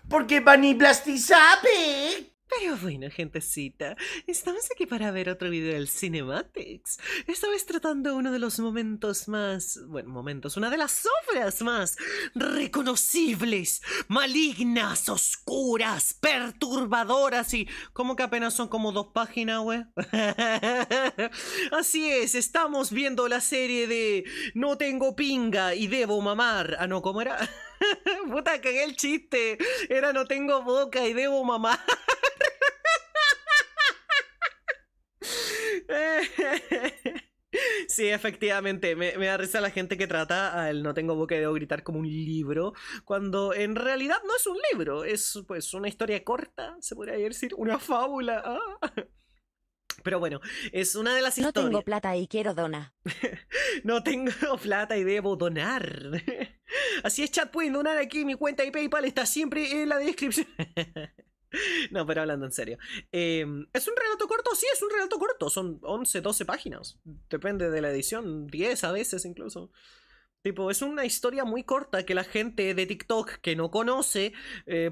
Porque Bunny Blasty sabe. Pero bueno, gentecita, estamos aquí para ver otro video del Cinematics. Esta vez tratando uno de los momentos más... Bueno, una de las obras más reconocibles, malignas, oscuras, perturbadoras y... ¿Cómo que apenas son como 2 páginas, güey? Así es, estamos viendo la serie de No tengo pinga y debo mamar. Ah, no, ¿cómo era? Puta, cagué el chiste. Era No tengo boca y debo mamar. Sí, efectivamente, me da risa la gente que trata al No tengo boca y debo gritar como un libro, cuando en realidad no es un libro, es pues una historia corta, se podría decir, una fábula. Pero bueno, es una de las No historias. tengo plata y quiero dona. No tengo plata y debo donar. Así es, chat, pueden donar aquí, mi cuenta de PayPal está siempre en la descripción. No, pero hablando en serio. ¿Es un relato corto? Sí, es un relato corto. Son 11, 12 páginas. Depende de la edición, 10 a veces incluso. Tipo, es una historia muy corta que la gente de TikTok que no conoce,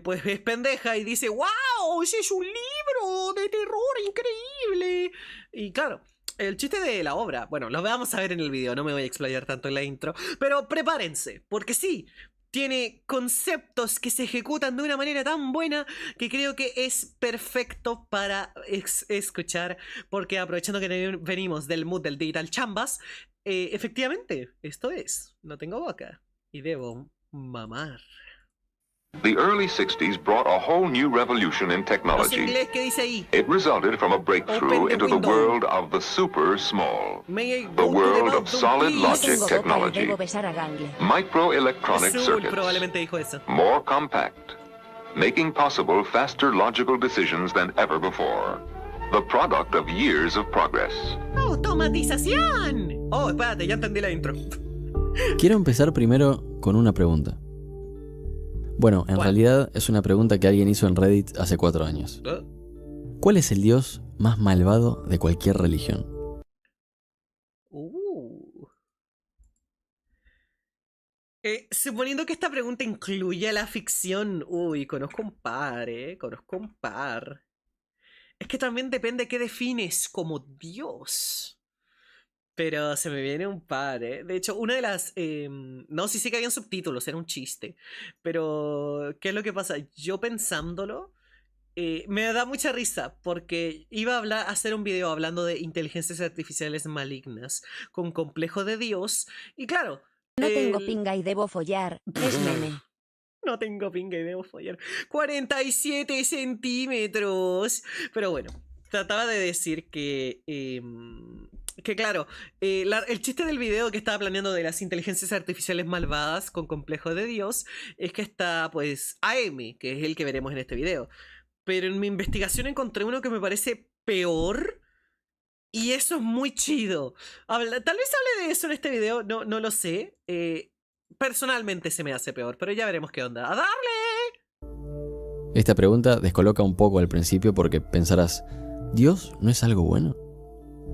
pues es pendeja y dice, ¡wow! ¡Ese es un libro de terror increíble! Y claro, el chiste de la obra, bueno, lo vamos a ver en el video, no me voy a explayar tanto en la intro, pero prepárense, porque sí, tiene conceptos que se ejecutan de una manera tan buena que creo que es perfecto para escuchar, porque aprovechando que venimos del mood del Digital Chambas, efectivamente, esto es, no tengo boca y debo mamar. The early 60s brought a whole new revolution in No sé technology. inglés, ¿qué dice ahí? It resulted from a breakthrough Open the into the window. world of the super small. May I The go to the world of bathroom, solid please? No logic tengo boca y technology. debo besar a Gangle. Microelectronic Azul circuits. probablemente dijo eso. More compact. Making possible faster logical decisions than ever before. The product of years of progress. ¡Automatización! Oh, espérate, ya entendí la intro. Quiero empezar primero con una pregunta. Bueno, en ¿Cuál? realidad es una pregunta que alguien hizo en Reddit hace 4 años. ¿Cuál es el dios más malvado de cualquier religión? Suponiendo que esta pregunta incluye la ficción, uy, conozco un par, conozco un par. Es que también depende qué defines como Dios. Pero se me viene un par, De hecho, una de las... no, sí que habían subtítulos, era un chiste. Pero, ¿qué es lo que pasa? Yo pensándolo, me da mucha risa porque iba a hacer un video hablando de inteligencias artificiales malignas con complejo de Dios. Y claro... No tengo pinga y debo follar. Es meme. No tengo pinga y debo follar. 47 centímetros. Pero bueno, trataba de decir que claro, el chiste del video que estaba planeando de las inteligencias artificiales malvadas con complejo de Dios es que está, pues, AM, que es el que veremos en este video. Pero en mi investigación encontré uno que me parece peor. Y eso es muy chido. Tal vez hable de eso en este video, no lo sé. Personalmente se me hace peor, pero ya veremos qué onda. ¡A darle! Esta pregunta descoloca un poco al principio porque pensarás, ¿Dios no es algo bueno?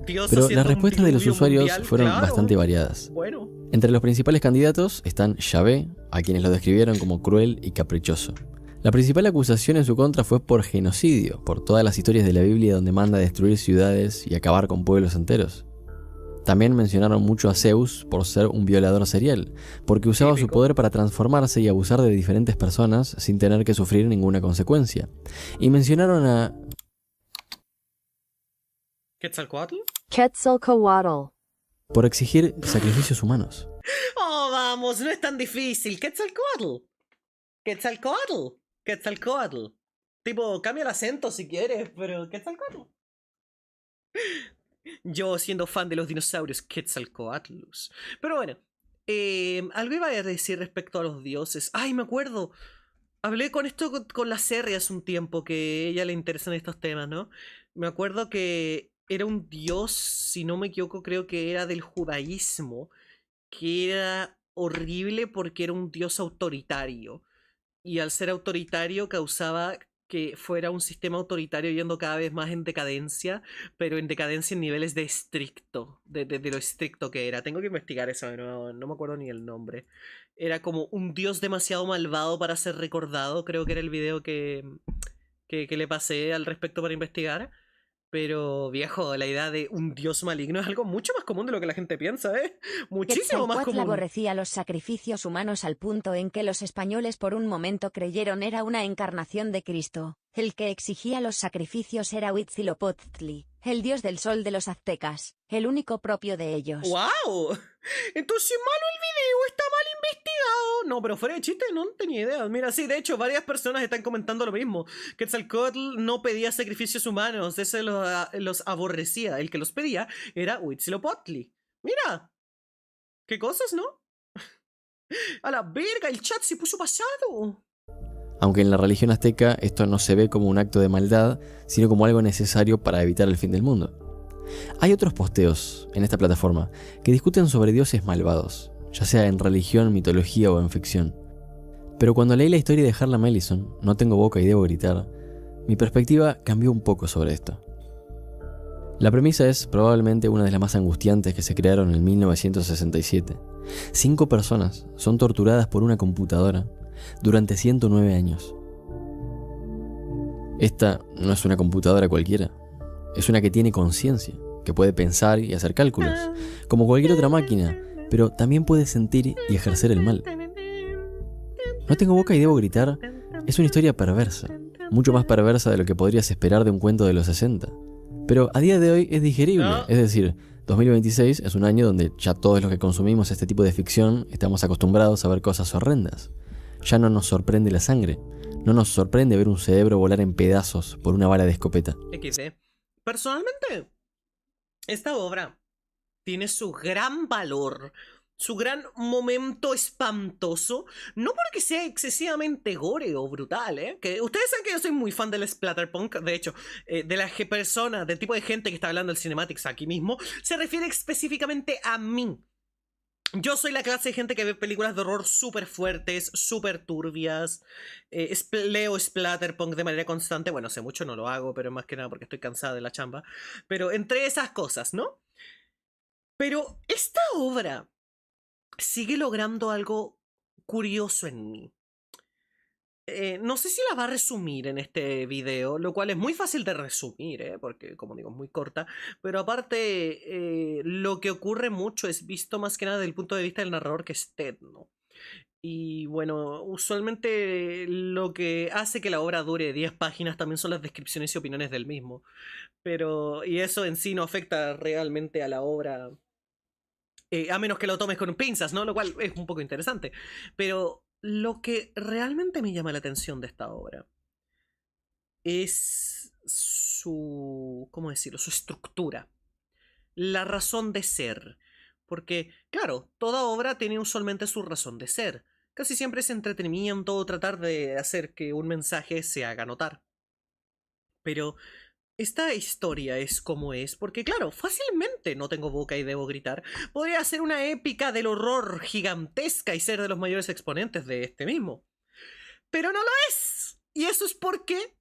Dios Pero haciendo las un respuestas de los diluvio usuarios mundial, fueron claro. bastante variadas. Bueno. Entre los principales candidatos están Yahvé, a quienes lo describieron como cruel y caprichoso. La principal acusación en su contra fue por genocidio, por todas las historias de la Biblia donde manda a destruir ciudades y acabar con pueblos enteros. También mencionaron mucho a Zeus por ser un violador serial, porque usaba su Típico. poder para transformarse y abusar de diferentes personas sin tener que sufrir ninguna consecuencia. Y mencionaron a ¿Quetzalcóatl? Quetzalcoatl. por exigir sacrificios humanos. Oh, vamos, no es tan difícil. Quetzalcóatl. Quetzalcóatl. Quetzalcóatl. Tipo, cambia el acento si quieres, pero Quetzalcóatl. Yo siendo fan de los dinosaurios, Quetzalcóatlus. Pero bueno, algo iba a decir respecto a los dioses. Ay, me acuerdo. Hablé con esto con la Serri hace un tiempo, que a ella le interesan estos temas, ¿no? Me acuerdo que era un dios, si no me equivoco, creo que era del judaísmo, que era horrible porque era un dios autoritario. Y al ser autoritario causaba que fuera un sistema autoritario yendo cada vez más en decadencia, pero en decadencia en niveles de estricto, de lo estricto que era. Tengo que investigar eso de nuevo, no me acuerdo ni el nombre. era como un dios demasiado malvado para ser recordado. Creo que era el video que le pasé al respecto para investigar. Pero, viejo, la idea de un dios maligno es algo mucho más común de lo que la gente piensa, ¿eh? Muchísimo más Quetzalcóatl común. aborrecía los sacrificios humanos al punto en que los españoles por un momento creyeron era una encarnación de Cristo. El que exigía los sacrificios era Huitzilopochtli, el dios del sol de los aztecas, el único propio de ellos. ¡Wow! Entonces malo el video, está mal investigado. No, pero fuera de chiste, no tenía idea. Mira, sí, de hecho, varias personas están comentando lo mismo. Quetzalcóatl no pedía sacrificios humanos, ese los aborrecía. El que los pedía era Huitzilopochtli. Mira, qué cosas, ¿no? A la verga, el chat se puso pasado. Aunque en la religión azteca esto no se ve como un acto de maldad, sino como algo necesario para evitar el fin del mundo. Hay otros posteos en esta plataforma que discuten sobre dioses malvados, ya sea en religión, mitología o en ficción. Pero cuando leí la historia de Harlan Ellison, No tengo boca y debo gritar, mi perspectiva cambió un poco sobre esto. La premisa es probablemente una de las más angustiantes que se crearon en 1967. 5 personas son torturadas por una computadora durante 109 años. Esta no es una computadora cualquiera, es una que tiene conciencia, que puede pensar y hacer cálculos, como cualquier otra máquina, pero también puede sentir y ejercer el mal. No tengo boca y debo gritar es una historia perversa, mucho más perversa de lo que podrías esperar de un cuento de los 60. Pero a día de hoy es digerible, es decir, 2026 es un año donde ya todos los que consumimos este tipo de ficción estamos acostumbrados a ver cosas horrendas. Ya no nos sorprende la sangre, no nos sorprende ver un cerebro volar en pedazos por una bala de escopeta. XD. Personalmente, esta obra tiene su gran valor, su gran momento espantoso, no porque sea excesivamente gore o brutal, que ustedes saben que yo soy muy fan del splatterpunk, de hecho, de la persona, del tipo de gente que está hablando del cinematics aquí mismo, se refiere específicamente a mí. Yo soy la clase de gente que ve películas de horror súper fuertes, súper turbias, leo splatterpunk de manera constante, bueno, hace mucho no lo hago, pero más que nada porque estoy cansada de la chamba, pero entre esas cosas, ¿no? Pero esta obra sigue logrando algo curioso en mí. No sé si la va a resumir en este video, lo cual es muy fácil de resumir, porque como digo es muy corta, pero aparte lo que ocurre mucho es visto más que nada desde el punto de vista del narrador, que es Ted, ¿no? Y bueno, usualmente lo que hace que la obra dure 10 páginas también son las descripciones y opiniones del mismo, y eso en sí no afecta realmente a la obra, a menos que lo tomes con pinzas, ¿no? Lo cual es un poco interesante, pero lo que realmente me llama la atención de esta obra es su, ¿cómo decirlo?, su estructura, la razón de ser. Porque, claro, toda obra tiene usualmente su razón de ser. Casi siempre es entretenimiento o tratar de hacer que un mensaje se haga notar. Pero esta historia es como es porque, claro, fácilmente No tengo boca y debo gritar podría ser una épica del horror gigantesca y ser de los mayores exponentes de este mismo. Pero no lo es. Y eso es porque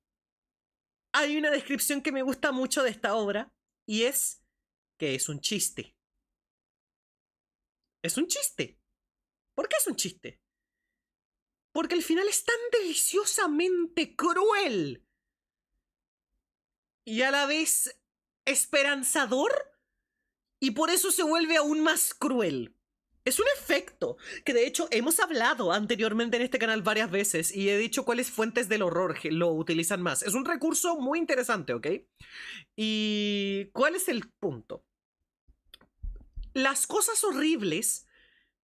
hay una descripción que me gusta mucho de esta obra, y es que es un chiste. Es un chiste. ¿Por qué es un chiste? Porque el final es tan deliciosamente cruel y a la vez esperanzador, y por eso se vuelve aún más cruel. Es un efecto que de hecho hemos hablado anteriormente en este canal varias veces y he dicho cuáles fuentes del horror lo utilizan más. Es un recurso muy interesante, ¿ok? ¿Y cuál es el punto? Las cosas horribles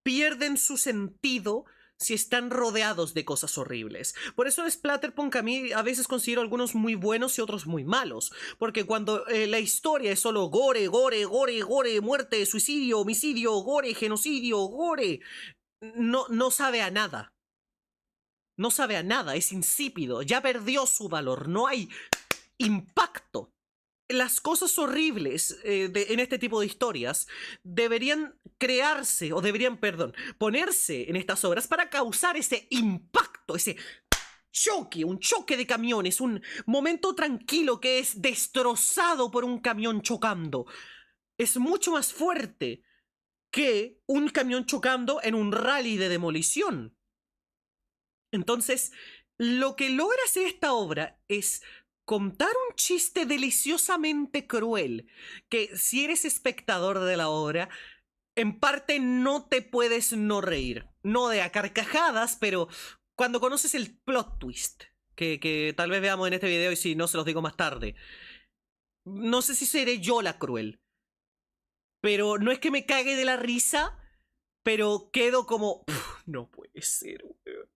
pierden su sentido si están rodeados de cosas horribles. Por eso en Splatterpunk a mí a veces considero algunos muy buenos y otros muy malos. Porque cuando la historia es solo gore, gore, gore, gore, muerte, suicidio, homicidio, gore, genocidio, gore, no sabe a nada. No sabe a nada, es insípido, ya perdió su valor, no hay impacto. Las cosas horribles en este tipo de historias deberían crearse, o deberían, ponerse en estas obras para causar ese impacto, ese choque, un choque de camiones, un momento tranquilo que es destrozado por un camión chocando. Es mucho más fuerte que un camión chocando en un rally de demolición. Entonces, lo que logra hacer esta obra es contar un chiste deliciosamente cruel, que si eres espectador de la obra, en parte no te puedes no reír. No de a carcajadas, pero cuando conoces el plot twist, que tal vez veamos en este video y si no se los digo más tarde. No sé si seré yo la cruel, pero no es que me cague de la risa, pero quedo como... no puede ser, weón.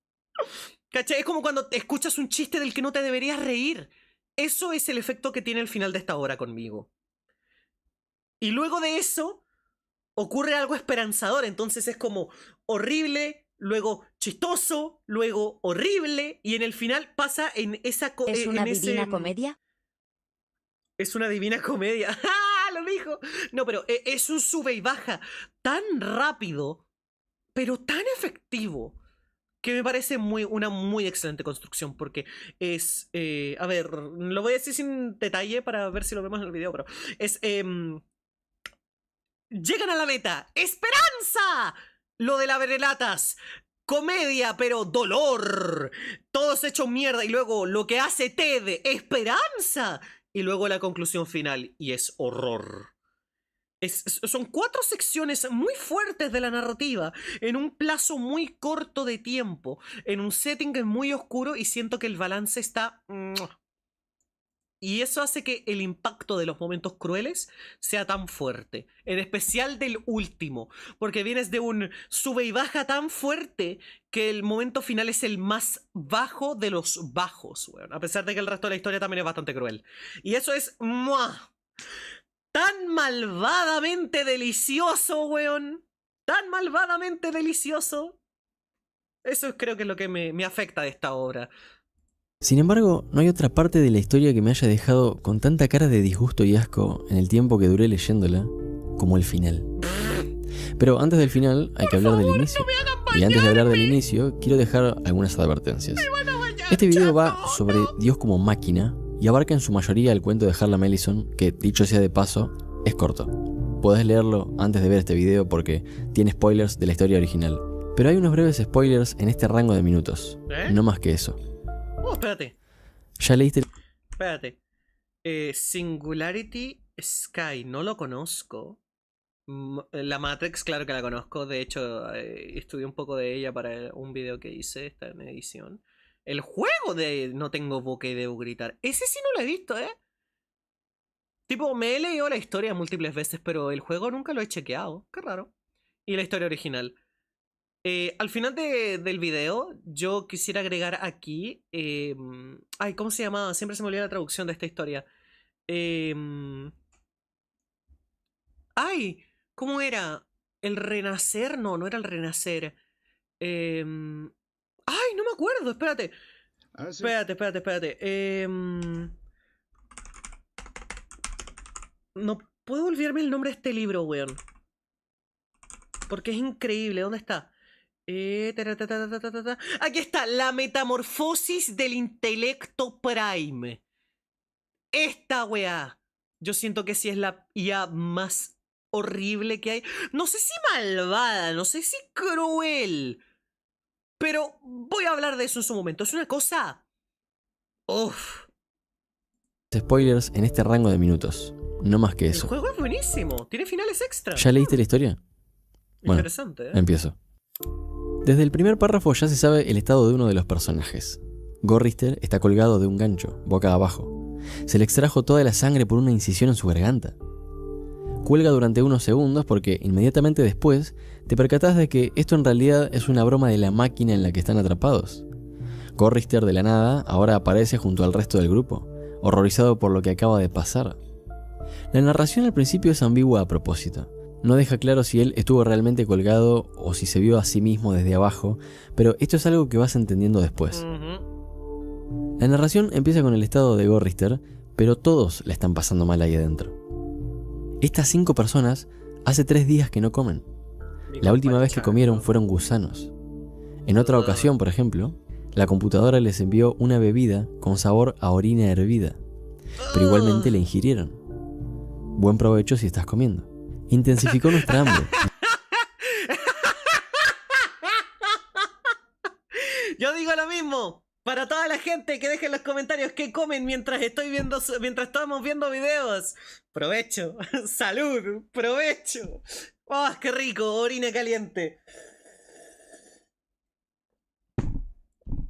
¿Cachai? Es como cuando escuchas un chiste del que no te deberías reír. Eso es el efecto que tiene el final de esta obra conmigo. Y luego de eso, ocurre algo esperanzador. Entonces es como horrible, luego chistoso, luego horrible. Y en el final pasa en esa... ¿Es una divina comedia? Es una divina comedia. ¡Ah! Lo dijo. No, pero es un sube y baja tan rápido, pero tan efectivo, que me parece una muy excelente construcción, porque es... a ver, lo voy a decir sin detalle para ver si lo vemos en el video, pero es... llegan a la meta. ¡Esperanza! Lo de la verelatas. Comedia, pero dolor. Todos hechos mierda. Y luego lo que hace Ted. ¡Esperanza! Y luego la conclusión final. Y es horror. Son 4 secciones muy fuertes de la narrativa en un plazo muy corto de tiempo, en un setting muy oscuro, y siento que el balance está... Y eso hace que el impacto de los momentos crueles sea tan fuerte, en especial del último, porque vienes de un sube y baja tan fuerte que el momento final es el más bajo de los bajos, bueno, a pesar de que el resto de la historia también es bastante cruel. Y eso es... ¡mua! Tan malvadamente delicioso, weón. Tan malvadamente delicioso. Eso creo que es lo que me afecta de esta obra. Sin embargo, no hay otra parte de la historia que me haya dejado con tanta cara de disgusto y asco en el tiempo que duré leyéndola como el final. Pero antes del final hay que hablar del inicio. Y antes de hablar del inicio, quiero dejar algunas advertencias. Este video va sobre Dios como máquina y abarca en su mayoría el cuento de Harlan Ellison, que, dicho sea de paso, es corto. Podés leerlo antes de ver este video porque tiene spoilers de la historia original. Pero hay unos breves spoilers en este rango de minutos. No más que eso. Espérate. ¿Ya leíste? Espérate. Singularity Sky, no lo conozco. La Matrix, claro que la conozco. De hecho, estudié un poco de ella para un video que hice, está en edición. El juego de No tengo boca y debo gritar. Ese sí no lo he visto, ¿eh? Tipo, me he leído la historia múltiples veces, pero el juego nunca lo he chequeado. Qué raro. Y la historia original. Al final del video, yo quisiera agregar aquí... ay, ¿cómo se llamaba? Siempre se me olvida la traducción de esta historia. Ay, ¿cómo era? ¿El renacer? No, no era el renacer. Ay, no me acuerdo, espérate. Espérate. No puedo olvidarme el nombre de este libro, weón. Porque es increíble. ¿Dónde está? Aquí está. La metamorfosis del intelecto Prime. Esta weá. Yo siento que sí es la IA más horrible que hay. No sé si malvada, no sé si cruel. Pero voy a hablar de eso en su momento. Es una cosa... Uff. Spoilers en este rango de minutos. No más que eso. El juego es buenísimo. Tiene finales extra. ¿Ya leíste la historia? Bueno, interesante, ¿eh? Empiezo. Desde el primer párrafo ya se sabe el estado de uno de los personajes. Gorrister está colgado de un gancho, boca abajo. Se le extrajo toda la sangre por una incisión en su garganta. Cuelga durante unos segundos porque inmediatamente después te percatás de que esto en realidad es una broma de la máquina en la que están atrapados. Gorrister de la nada ahora aparece junto al resto del grupo, horrorizado por lo que acaba de pasar. La narración al principio es ambigua a propósito. No deja claro si él estuvo realmente colgado o si se vio a sí mismo desde abajo, pero esto es algo que vas entendiendo después. La narración empieza con el estado de Gorrister, pero todos la están pasando mal ahí adentro. Estas 5 personas hace 3 días que no comen. La última vez que comieron fueron gusanos. En otra ocasión, por ejemplo, la computadora les envió una bebida con sabor a orina hervida, pero igualmente la ingirieron. Buen provecho si estás comiendo. Intensificó nuestra hambre. Para toda la gente que deje en los comentarios qué comen mientras estamos viendo videos. Provecho, salud, provecho. ¡Oh, qué rico! Orina caliente.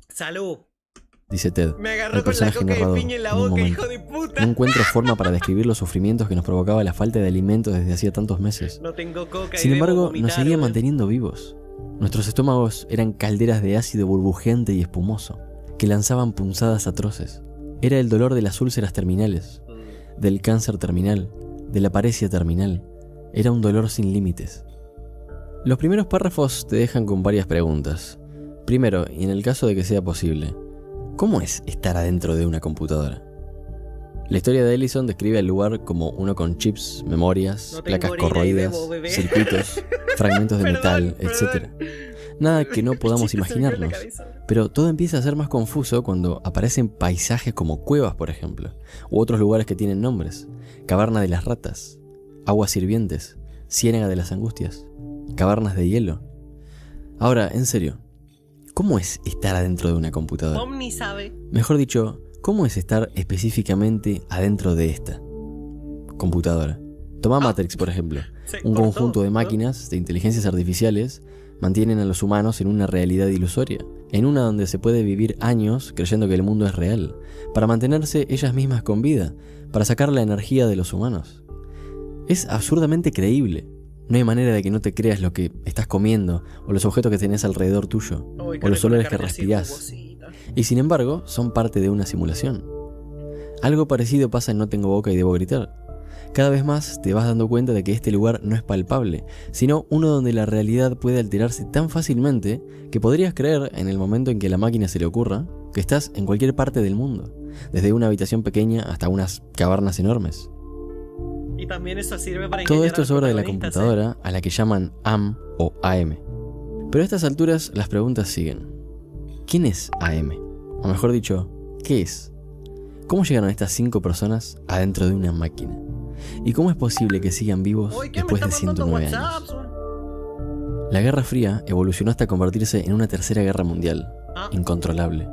Salud. Dice Ted, Me el agarró con la personaje coca de narrador, piña en la en un boca, momento. hijo de puta. No encuentro forma para describir los sufrimientos que nos provocaba la falta de alimentos desde hacía tantos meses. No tengo coca. Sin y debo embargo, vomitar, nos seguía weón. manteniendo vivos. Nuestros estómagos eran calderas de ácido burbujeante y espumoso, que lanzaban punzadas atroces. Era el dolor de las úlceras terminales, del cáncer terminal, de la paresia terminal. Era un dolor sin límites. Los primeros párrafos te dejan con varias preguntas. Primero, y en el caso de que sea posible, ¿cómo es estar adentro de una computadora? La historia de Ellison describe el lugar como uno con chips, memorias, No tengo placas orina y corroídas, bebo, bebé. circuitos, fragmentos de metal, etc. Nada que no podamos Chiste se me fue en la imaginarnos. cabeza. Pero todo empieza a ser más confuso cuando aparecen paisajes como cuevas, por ejemplo, u otros lugares que tienen nombres. Caverna de las ratas, aguas hirvientes, ciénaga de las angustias, cavernas de hielo. Ahora, en serio, ¿cómo es estar adentro de una computadora? Omni sabe. Mejor dicho, ¿cómo es estar específicamente adentro de esta computadora? Toma Matrix, por ejemplo. Se Un cortó, conjunto de ¿no? máquinas, de inteligencias artificiales, mantienen a los humanos en una realidad ilusoria, en una donde se puede vivir años creyendo que el mundo es real, para mantenerse ellas mismas con vida, para sacar la energía de los humanos. Es absurdamente creíble. No hay manera de que no te creas lo que estás comiendo, o los objetos que tenés alrededor tuyo, Uy, qué o los rico la olores que carne así respirás. jugosita. Y sin embargo, son parte de una simulación. Algo parecido pasa en No tengo boca y debo gritar. Cada vez más te vas dando cuenta de que este lugar no es palpable, sino uno donde la realidad puede alterarse tan fácilmente que podrías creer, en el momento en que la máquina se le ocurra, que estás en cualquier parte del mundo, desde una habitación pequeña hasta unas cavernas enormes. Y también eso sirve para Todo engañar esto a es los obra de la protagonistas, computadora a la que llaman AM o AM. Pero a estas alturas las preguntas siguen. ¿Quién es AM? O mejor dicho, ¿qué es? ¿Cómo llegaron estas 5 personas adentro de una máquina? ¿Y cómo es posible que sigan vivos Uy, ¿quién me después está de mandando 109 WhatsApps, años? weón? La Guerra Fría evolucionó hasta convertirse en una tercera guerra mundial, Ah. incontrolable.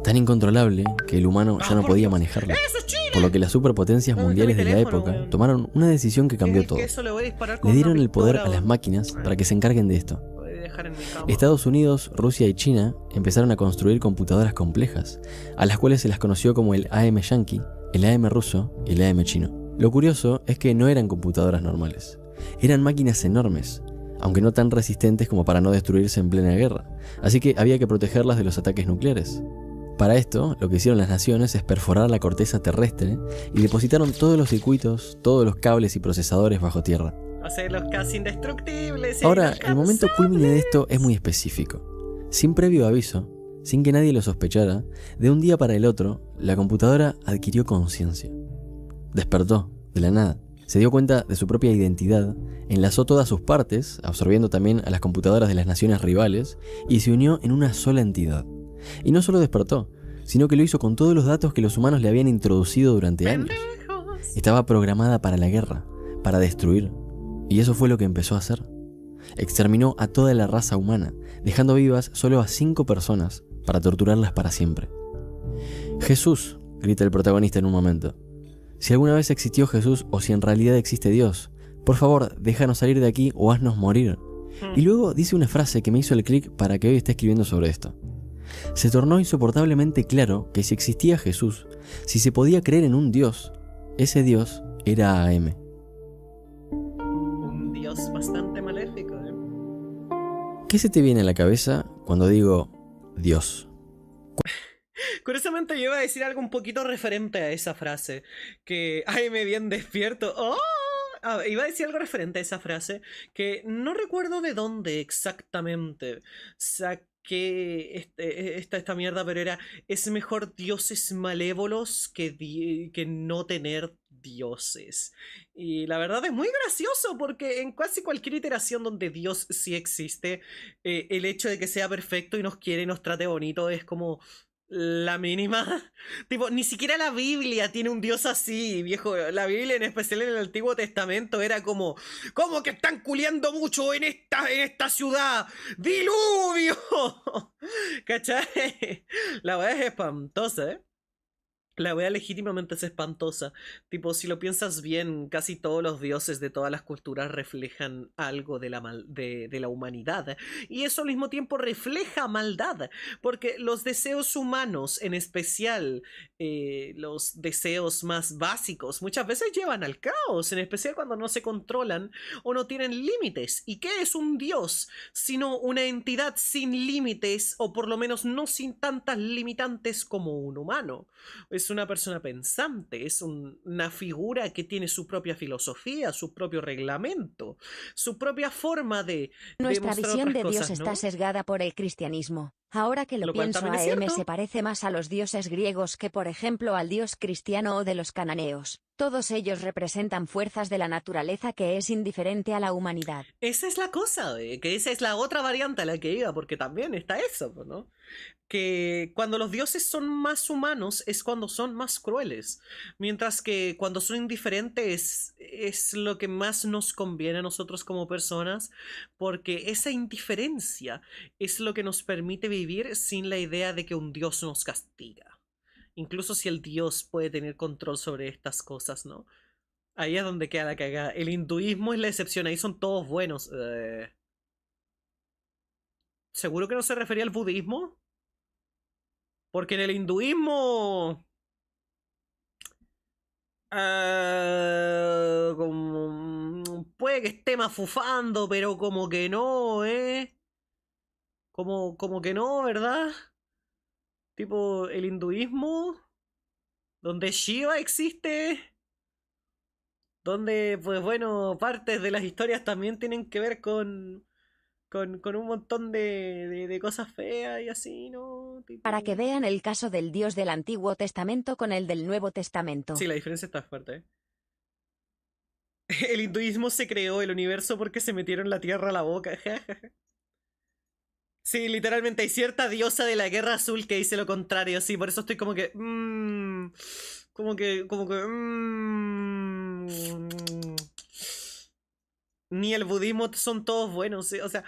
Tan incontrolable que el humano ya no por podía Dios. manejarla. ¡Eso es Chile! Por lo que las superpotencias ¿Dónde mundiales está de mi la teléfono, época weón? tomaron una decisión que cambió todo. Que eso le voy a disparar con Le dieron una el poder pistola, a las weón. máquinas para que se encarguen de esto. Lo voy a dejar en mi cama. Estados Unidos, Rusia y China empezaron a construir computadoras complejas, a las cuales se las conoció como el AM Yankee, el AM ruso y el AM chino. Lo curioso es que no eran computadoras normales, eran máquinas enormes, aunque no tan resistentes como para no destruirse en plena guerra, así que había que protegerlas de los ataques nucleares. Para esto, lo que hicieron las naciones es perforar la corteza terrestre y depositaron todos los circuitos, todos los cables y procesadores bajo tierra. Hacerlos casi indestructibles. Ahora, el momento culmine de esto es muy específico. Sin previo aviso, sin que nadie lo sospechara, de un día para el otro, la computadora adquirió conciencia. Despertó, de la nada. Se dio cuenta de su propia identidad, enlazó todas sus partes, absorbiendo también a las computadoras de las naciones rivales, y se unió en una sola entidad. Y no solo despertó, sino que lo hizo con todos los datos que los humanos le habían introducido durante años. Estaba programada para la guerra, para destruir. Y eso fue lo que empezó a hacer. Exterminó a toda la raza humana, dejando vivas solo a 5 personas para torturarlas para siempre. Jesús, grita el protagonista en un momento. Si alguna vez existió Jesús o si en realidad existe Dios, por favor, déjanos salir de aquí o haznos morir. Y luego dice una frase que me hizo el clic para que hoy esté escribiendo sobre esto. Se tornó insoportablemente claro que si existía Jesús, si se podía creer en un Dios, ese Dios era AM. Un dios bastante maléfico, ¿eh? ¿Qué se te viene a la cabeza cuando digo Dios? Curiosamente yo iba a decir algo un poquito referente a esa frase. Que, ay, me bien despierto. ¡Oh! Ah, iba a decir algo referente a esa frase. Que no recuerdo de dónde exactamente saqué esta mierda, pero era: es mejor dioses malévolos que no tener dioses. Y la verdad es muy gracioso porque en casi cualquier iteración donde Dios sí existe, el hecho de que sea perfecto y nos quiere y nos trate bonito es como... La mínima. Tipo, ni siquiera la Biblia tiene un Dios así, viejo. La Biblia, en especial en el Antiguo Testamento, era como que están culiando mucho en esta ciudad. ¡Diluvio! ¿Cachai? La weá es espantosa, ¿eh? La wea legítimamente es espantosa. Tipo, si lo piensas bien, casi todos los dioses de todas las culturas reflejan algo de la humanidad. Y eso al mismo tiempo refleja maldad. Porque los deseos humanos, en especial los deseos más básicos, muchas veces llevan al caos. En especial cuando no se controlan o no tienen límites. ¿Y qué es un dios? Sino una entidad sin límites, o por lo menos no sin tantas limitantes como un humano. Es una persona pensante, es una figura que tiene su propia filosofía, su propio reglamento, su propia forma de Nuestra demostrar visión otras de Dios cosas, ¿no? está sesgada por el cristianismo. Ahora que lo Lo cual pienso, también es AM cierto. se parece más a los dioses griegos que, por ejemplo, al dios cristiano o de los cananeos. Todos ellos representan fuerzas de la naturaleza que es indiferente a la humanidad. Esa es la cosa, que esa es la otra variante a la que iba, porque también está eso, ¿no? Que cuando los dioses son más humanos es cuando son más crueles, mientras que cuando son indiferentes es lo que más nos conviene a nosotros como personas, porque esa indiferencia es lo que nos permite vivir sin la idea de que un dios nos castiga, incluso si el dios puede tener control sobre estas cosas, ¿no? Ahí es donde queda la cagada. El hinduismo es la excepción, ahí son todos buenos. ¿Seguro que no se refería al budismo? Porque en el hinduismo... puede que esté mafufando, pero como que no, ¿eh? Como que no, ¿verdad? Tipo, el hinduismo... donde Shiva existe... donde, pues bueno, partes de las historias también tienen que ver con un montón de cosas feas y así, ¿no? Tipo... Para que vean el caso del Dios del Antiguo Testamento con el del Nuevo Testamento. Sí, la diferencia está fuerte, ¿eh? El hinduismo se creó el universo porque se metieron la tierra a la boca. Sí, literalmente hay cierta diosa de la Guerra Azul que dice lo contrario, sí, por eso estoy como que... Ni el budismo son todos buenos, ¿sí? O sea,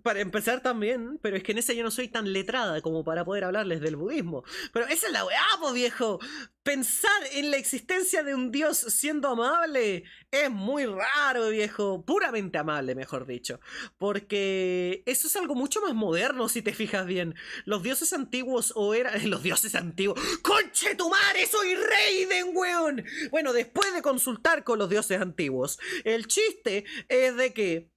para empezar también, pero es que en ese yo no soy tan letrada como para poder hablarles del budismo. Pero esa es la weá, po, viejo. Pensar en la existencia de un dios siendo amable es muy raro, viejo. Puramente amable, mejor dicho. Porque eso es algo mucho más moderno, si te fijas bien. Los dioses antiguos o eran... Los dioses antiguos... ¡Conche tu madre! ¡Soy Raiden, weón! Bueno, después de consultar con los dioses antiguos, el chiste es de que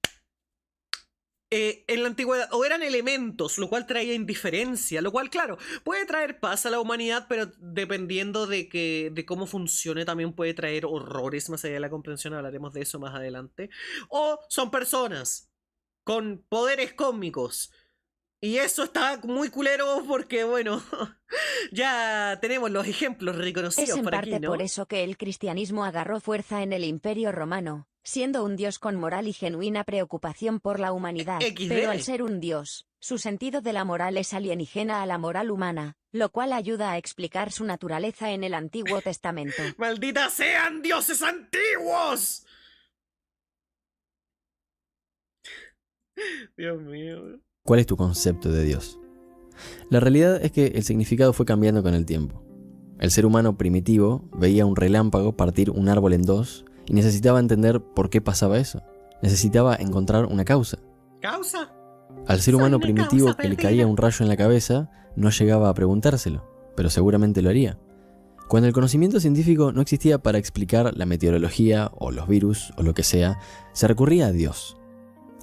en la antigüedad o eran elementos, lo cual traía indiferencia, lo cual, claro, puede traer paz a la humanidad, pero dependiendo de cómo funcione, también puede traer horrores más allá de la comprensión. Hablaremos de eso más adelante. O son personas con poderes cósmicos. Y eso está muy culero porque, bueno, ya tenemos los ejemplos reconocidos Es en por parte aquí, ¿no? por eso que el cristianismo agarró fuerza en el Imperio Romano, siendo un dios con moral y genuina preocupación por la humanidad. XD. Pero al ser un dios, su sentido de la moral es alienígena a la moral humana, lo cual ayuda a explicar su naturaleza en el Antiguo Testamento. ¡Malditas sean dioses antiguos! Dios mío. ¿Cuál es tu concepto de Dios? La realidad es que el significado fue cambiando con el tiempo. El ser humano primitivo veía un relámpago partir un árbol en dos y necesitaba entender por qué pasaba eso. Necesitaba encontrar una causa. ¿Causa? Al ser Soy humano una primitivo causa que le perdida. caía un rayo en la cabeza, no llegaba a preguntárselo, pero seguramente lo haría. Cuando el conocimiento científico no existía para explicar la meteorología o los virus o lo que sea, se recurría a Dios.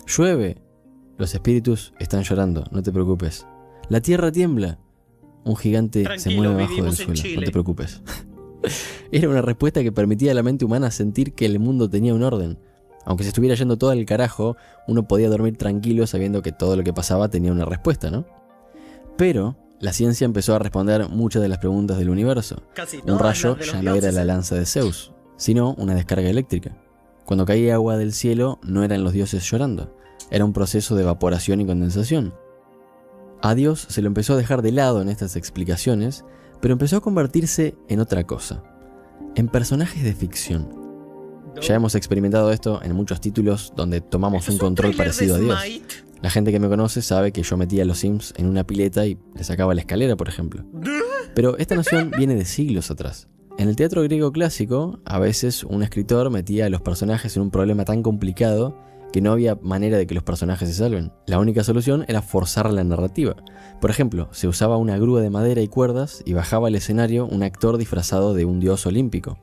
Llueve. Los espíritus están llorando, no te preocupes. La tierra tiembla. Un gigante se Tranquilo, mueve abajo del vivimos en suelo, no Chile. te preocupes. Era una respuesta que permitía a la mente humana sentir que el mundo tenía un orden. Aunque se estuviera yendo todo al carajo, uno podía dormir tranquilo sabiendo que todo lo que pasaba tenía una respuesta, ¿no? Pero la ciencia empezó a responder muchas de las preguntas del universo. Casi Un todas rayo las de los ya no era dioses, la lanza de Zeus, sino una descarga eléctrica. Cuando caía agua del cielo, no eran los dioses llorando, era un proceso de evaporación y condensación. A Dios se lo empezó a dejar de lado en estas explicaciones, pero empezó a convertirse en otra cosa, en personajes de ficción. Ya hemos experimentado esto en muchos títulos donde tomamos un control parecido a Dios. La gente que me conoce sabe que yo metía a los Sims en una pileta y le sacaba la escalera, por ejemplo. Pero esta noción viene de siglos atrás. En el teatro griego clásico, a veces un escritor metía a los personajes en un problema tan complicado que no había manera de que los personajes se salven. La única solución era forzar la narrativa. Por ejemplo, se usaba una grúa de madera y cuerdas y bajaba al escenario un actor disfrazado de un dios olímpico.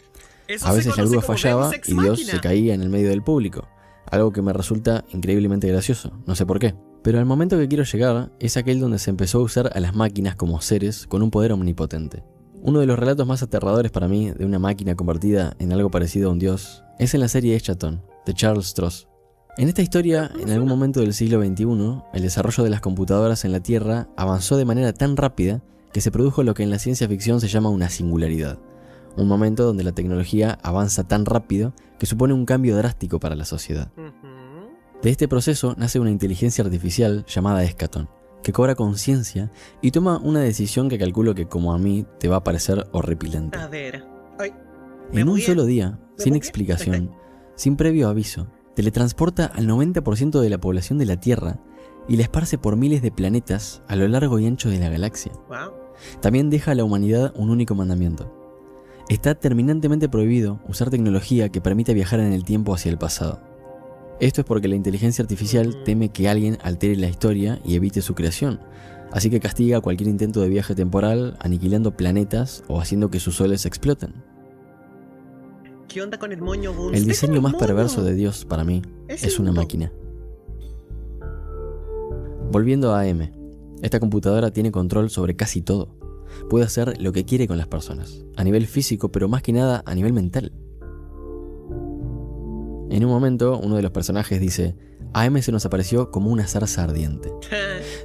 A veces la grúa fallaba y Dios se caía en el medio del público, algo que me resulta increíblemente gracioso, no sé por qué. Pero el momento que quiero llegar es aquel donde se empezó a usar a las máquinas como seres con un poder omnipotente. Uno de los relatos más aterradores para mí de una máquina convertida en algo parecido a un dios es en la serie Eschaton, de Charles Stross. En esta historia, en algún momento del siglo XXI, el desarrollo de las computadoras en la Tierra avanzó de manera tan rápida que se produjo lo que en la ciencia ficción se llama una singularidad. Un momento donde la tecnología avanza tan rápido que supone un cambio drástico para la sociedad. De este proceso nace una inteligencia artificial llamada Eschaton, que cobra conciencia y toma una decisión que calculo que, como a mí, te va a parecer horripilante. A ver. Ay, en un solo día, sin muy explicación, sin previo aviso, teletransporta al 90% de la población de la Tierra y la esparce por miles de planetas a lo largo y ancho de la galaxia. Wow. También deja a la humanidad un único mandamiento. Está terminantemente prohibido usar tecnología que permita viajar en el tiempo hacia el pasado. Esto es porque la inteligencia artificial teme que alguien altere la historia y evite su creación, así que castiga cualquier intento de viaje temporal, aniquilando planetas o haciendo que sus soles exploten. ¿Qué onda con el moño, Bones? El diseño más ¡Déjalo, perverso mono! de Dios para mí es una lindo. máquina. Volviendo a AM, esta computadora tiene control sobre casi todo. Puede hacer lo que quiere con las personas, a nivel físico, pero más que nada a nivel mental. En un momento, uno de los personajes dice: AM se nos apareció como una zarza ardiente.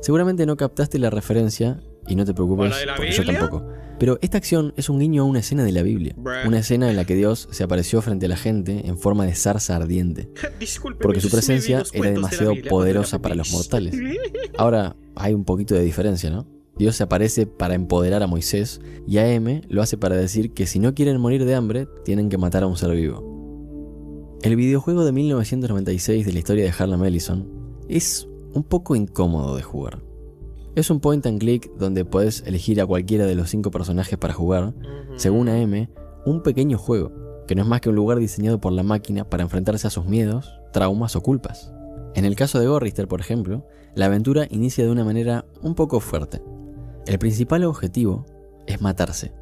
Seguramente no captaste la referencia, y no te preocupes, ¿La de la porque yo Biblia? tampoco. Pero esta acción es un guiño a una escena de la Biblia. Bruh. Una escena en la que Dios se apareció frente a la gente en forma de zarza ardiente, Discúlpeme, porque su yo sí me vi presencia los era cuentos de la demasiado Biblia cuando era poderosa para los pequeño. mortales. Ahora, hay un poquito de diferencia, ¿no? Dios se aparece para empoderar a Moisés y AM lo hace para decir que si no quieren morir de hambre, tienen que matar a un ser vivo. El videojuego de 1996 de la historia de Harlan Ellison es un poco incómodo de jugar. Es un point and click donde puedes elegir a cualquiera de los 5 personajes para jugar, según AM, un pequeño juego, que no es más que un lugar diseñado por la máquina para enfrentarse a sus miedos, traumas o culpas. En el caso de Gorrister, por ejemplo, la aventura inicia de una manera un poco fuerte. El principal objetivo es matarse.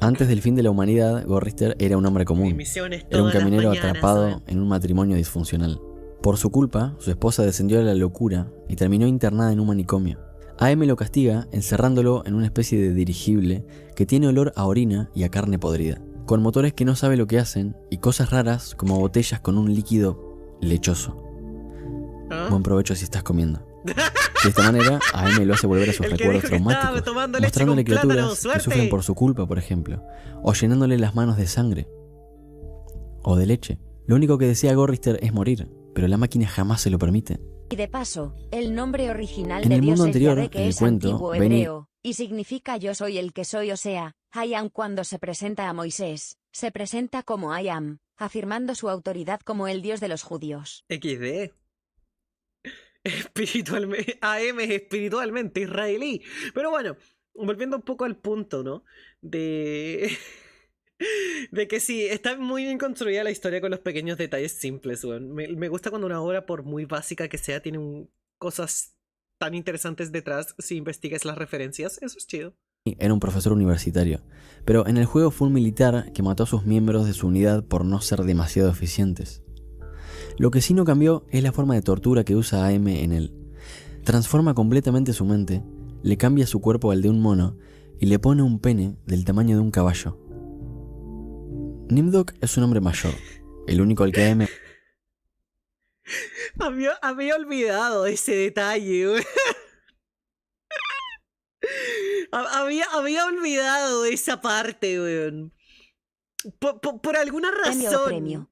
Antes del fin de la humanidad, Gorrister era un hombre Mi común. misión es Era un todas las caminero mañanas, atrapado ¿saben? en un matrimonio disfuncional. Por su culpa, su esposa descendió a la locura y terminó internada en un manicomio. AM lo castiga encerrándolo en una especie de dirigible que tiene olor a orina y a carne podrida, con motores que no sabe lo que hacen y cosas raras como botellas con un líquido lechoso. ¿Ah? Buen provecho si estás comiendo. De esta manera, AM lo hace volver a sus El que recuerdos dijo que estaba traumáticos, tomando leche mostrándole con plátano, criaturas que ¡suerte! sufren por su culpa, por ejemplo, o llenándole las manos de sangre o de leche. Lo único que desea Gorrister es morir, pero la máquina jamás se lo permite. Y de paso, el nombre original En de el Dios mundo es anterior, Yahvé, que en el es cuento, antiguo Benny- hebreo, y significa yo soy el que soy, o sea, I am. Cuando se presenta a Moisés, se presenta como I am, afirmando su autoridad como el Dios de los judíos. XD. Espiritualmente, AM es espiritualmente israelí. Pero bueno, volviendo un poco al punto, ¿no? De que sí, está muy bien construida la historia con los pequeños detalles simples, weón. Me gusta cuando una obra, por muy básica que sea, tiene cosas tan interesantes detrás si investigas las referencias. Eso es chido. Era un profesor universitario, pero en el juego fue un militar que mató a sus miembros de su unidad por no ser demasiado eficientes. Lo que sí no cambió es la forma de tortura que usa AM en él. Transforma completamente su mente, le cambia su cuerpo al de un mono y le pone un pene del tamaño de un caballo. Nimdok es un hombre mayor, el único al que AM Había olvidado ese detalle, weón. Había olvidado esa parte, weón. Por alguna Premio o razón. premio.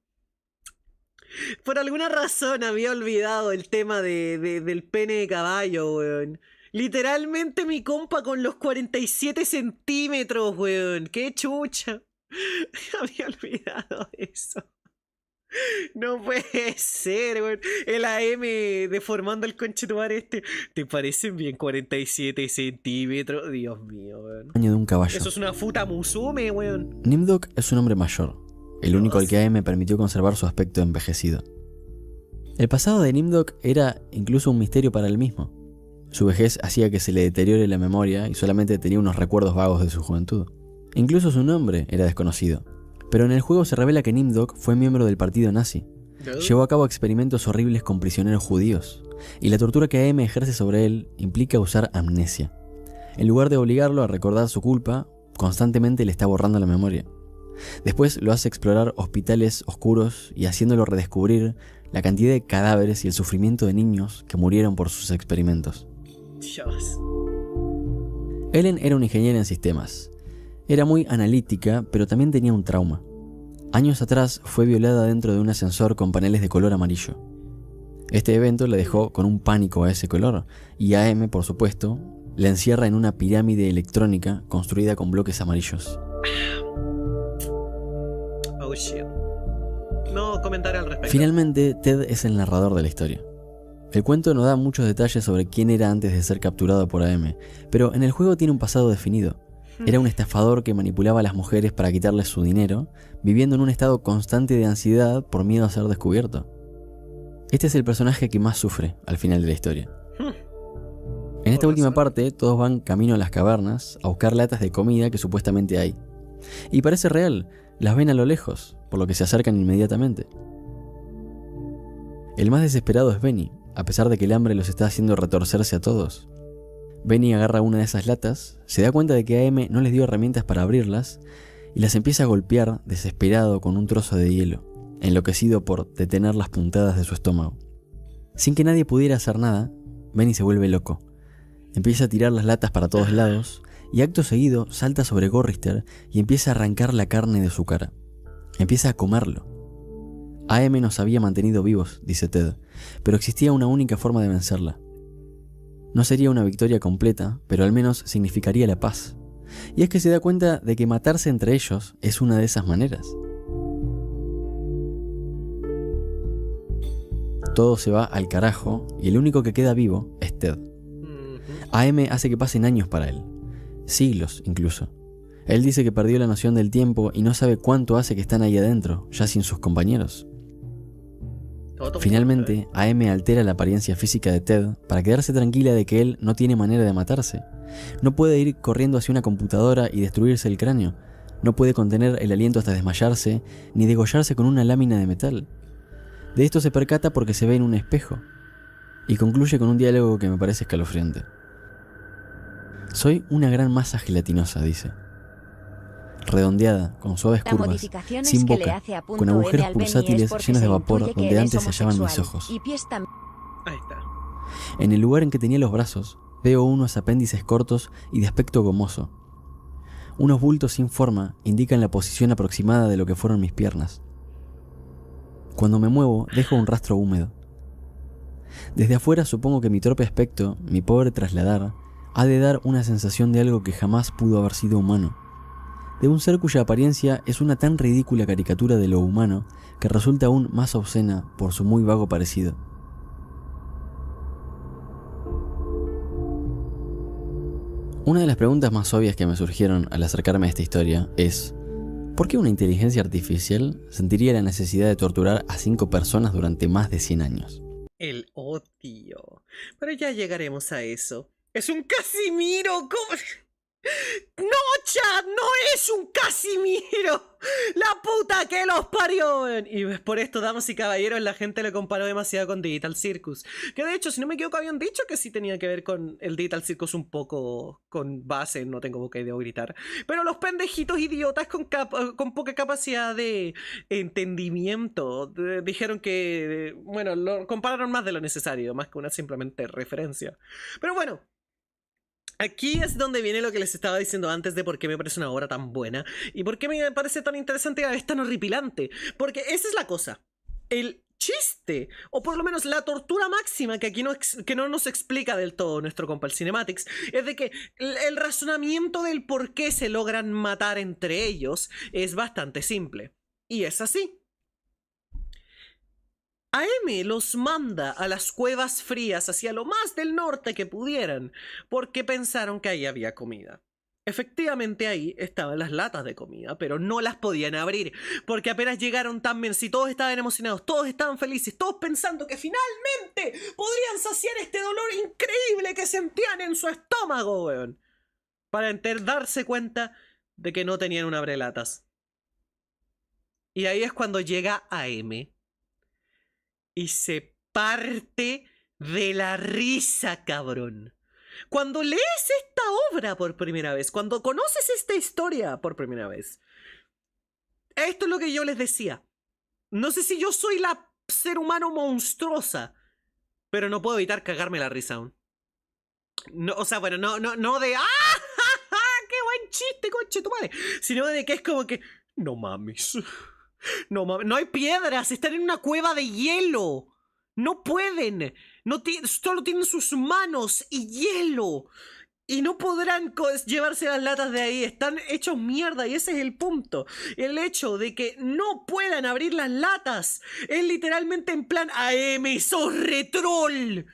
Por alguna razón había olvidado el tema del pene de caballo, weón. Literalmente mi compa con los 47 centímetros, weón. ¡Qué chucha! Había olvidado eso. No puede ser, weón. El AM deformando el conchetumare este. ¿Te parecen bien 47 centímetros? Dios mío, weón. De un caballo. Eso es una futa musume, weón. Nimdok es un hombre mayor, el único al que AM permitió conservar su aspecto envejecido. El pasado de Nimdok era incluso un misterio para él mismo. Su vejez hacía que se le deteriore la memoria y solamente tenía unos recuerdos vagos de su juventud. Incluso su nombre era desconocido. Pero en el juego se revela que Nimdok fue miembro del partido nazi. Llevó a cabo experimentos horribles con prisioneros judíos, y la tortura que AM ejerce sobre él implica usar amnesia. En lugar de obligarlo a recordar su culpa, constantemente le está borrando la memoria. Después lo hace explorar hospitales oscuros y haciéndolo redescubrir la cantidad de cadáveres y el sufrimiento de niños que murieron por sus experimentos. Dios. Ellen era una ingeniera en sistemas. Era muy analítica, pero también tenía un trauma. Años atrás fue violada dentro de un ascensor con paneles de color amarillo. Este evento la dejó con un pánico a ese color, y AM, por supuesto, la encierra en una pirámide electrónica construida con bloques amarillos. Oh shit. No comentaré al respecto. Finalmente, Ted es el narrador de la historia. El cuento no da muchos detalles sobre quién era antes de ser capturado por AM, pero en el juego tiene un pasado definido. Era un estafador que manipulaba a las mujeres para quitarles su dinero, viviendo en un estado constante de ansiedad por miedo a ser descubierto. Este es el personaje que más sufre al final de la historia. En esta última parte, todos van camino a las cavernas a buscar latas de comida que supuestamente hay. Y parece real, las ven a lo lejos, por lo que se acercan inmediatamente. El más desesperado es Benny, a pesar de que el hambre los está haciendo retorcerse a todos. Benny agarra una de esas latas, se da cuenta de que AM no les dio herramientas para abrirlas y las empieza a golpear desesperado con un trozo de hielo, enloquecido por detener las puntadas de su estómago. Sin que nadie pudiera hacer nada, Benny se vuelve loco. Empieza a tirar las latas para todos lados y acto seguido salta sobre Gorrister y empieza a arrancar la carne de su cara. Empieza a comerlo. AM nos había mantenido vivos, dice Ted, pero existía una única forma de vencerla. No sería una victoria completa, pero al menos significaría la paz. Y es que se da cuenta de que matarse entre ellos es una de esas maneras. Todo se va al carajo y el único que queda vivo es Ted. AM hace que pasen años para él, siglos incluso. Él dice que perdió la noción del tiempo y no sabe cuánto hace que están ahí adentro, ya sin sus compañeros. Finalmente, AM altera la apariencia física de Ted para quedarse tranquila de que él no tiene manera de matarse. No puede ir corriendo hacia una computadora y destruirse el cráneo. No puede contener el aliento hasta desmayarse, ni degollarse con una lámina de metal. De esto se percata porque se ve en un espejo. Y concluye con un diálogo que me parece escalofriante. Soy una gran masa gelatinosa, dice. Redondeada, con suaves La curvas, modificación sin es que boca, le hace a punto con agujeros M al Benny pulsátiles es porque llenos de se vapor intuye que donde él antes es se hallaban mis homosexual, ojos. y pies también. Ahí está. En el lugar en que tenía los brazos, veo unos apéndices cortos y de aspecto gomoso. Unos bultos sin forma indican la posición aproximada de lo que fueron mis piernas. Cuando me muevo, dejo un rastro húmedo. Desde afuera supongo que mi torpe aspecto, mi pobre trasladar, ha de dar una sensación de algo que jamás pudo haber sido humano. De un ser cuya apariencia es una tan ridícula caricatura de lo humano que resulta aún más obscena por su muy vago parecido. Una de las preguntas más obvias que me surgieron al acercarme a esta historia es: ¿por qué una inteligencia artificial sentiría la necesidad de torturar a 5 personas durante más de 100 años? El odio. Pero ya llegaremos a eso. ¡Es un Casimiro! ¿Cómo? ¡No, chat! ¡No es un Casimiro! ¡La puta que los parió! Y por esto, damas y caballeros, la gente le comparó demasiado con Digital Circus. Que de hecho, si no me equivoco, habían dicho que sí tenía que ver con el Digital Circus un poco con base, no tengo boca y debo gritar. Pero los pendejitos idiotas con poca capacidad de entendimiento dijeron que, bueno, lo compararon más de lo necesario, más que una simplemente referencia. Pero bueno. Aquí es donde viene lo que les estaba diciendo antes de por qué me parece una obra tan buena y por qué me parece tan interesante y a la vez tan horripilante. Porque esa es la cosa. El chiste, o por lo menos la tortura máxima que aquí que no nos explica del todo nuestro compa el Cinematics, es de que el razonamiento del por qué se logran matar entre ellos es bastante simple. Y es así. AM los manda a las cuevas frías hacia lo más del norte que pudieran, porque pensaron que ahí había comida. Efectivamente ahí estaban las latas de comida, pero no las podían abrir, porque apenas llegaron también, si todos estaban emocionados, todos estaban felices, todos pensando que finalmente podrían saciar este dolor increíble que sentían en su estómago, weón, para darse cuenta de que no tenían un abrelatas. Y ahí es cuando llega AM y se parte de la risa, cabrón. Cuando lees esta obra por primera vez, cuando conoces esta historia por primera vez, esto es lo que yo les decía. No sé si yo soy la ser humano monstruosa, pero no puedo evitar cagarme la risa aún. No, o sea, bueno, no de ¡ah! ¡Qué buen chiste, conche tu madre! Sino de que es como que no mames. No mames, no hay piedras, están en una cueva de hielo. No pueden. Solo tienen sus manos y hielo. Y no podrán llevarse las latas de ahí. Están hechos mierda y ese es el punto. El hecho de que no puedan abrir las latas es literalmente en plan AM, sos retrol.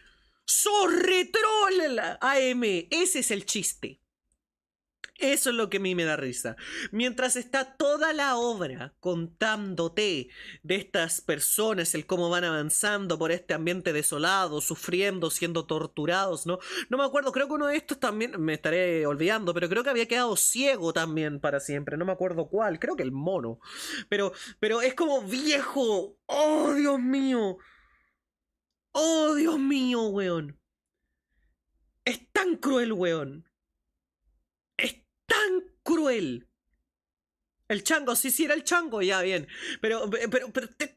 Sos retrol, AM. Ese es el chiste. Eso es lo que a mí me da risa. Mientras está toda la obra contándote de estas personas, el cómo van avanzando por este ambiente desolado, sufriendo, siendo torturados, ¿no? No me acuerdo, creo que uno de estos también, me estaré olvidando, pero creo que había quedado ciego también para siempre. No me acuerdo cuál, creo que el mono. Pero es como viejo. ¡Oh, Dios mío! ¡Oh, Dios mío, weón! Es tan cruel, weón. Tan cruel. El chango, sí era el chango, ya bien. Pero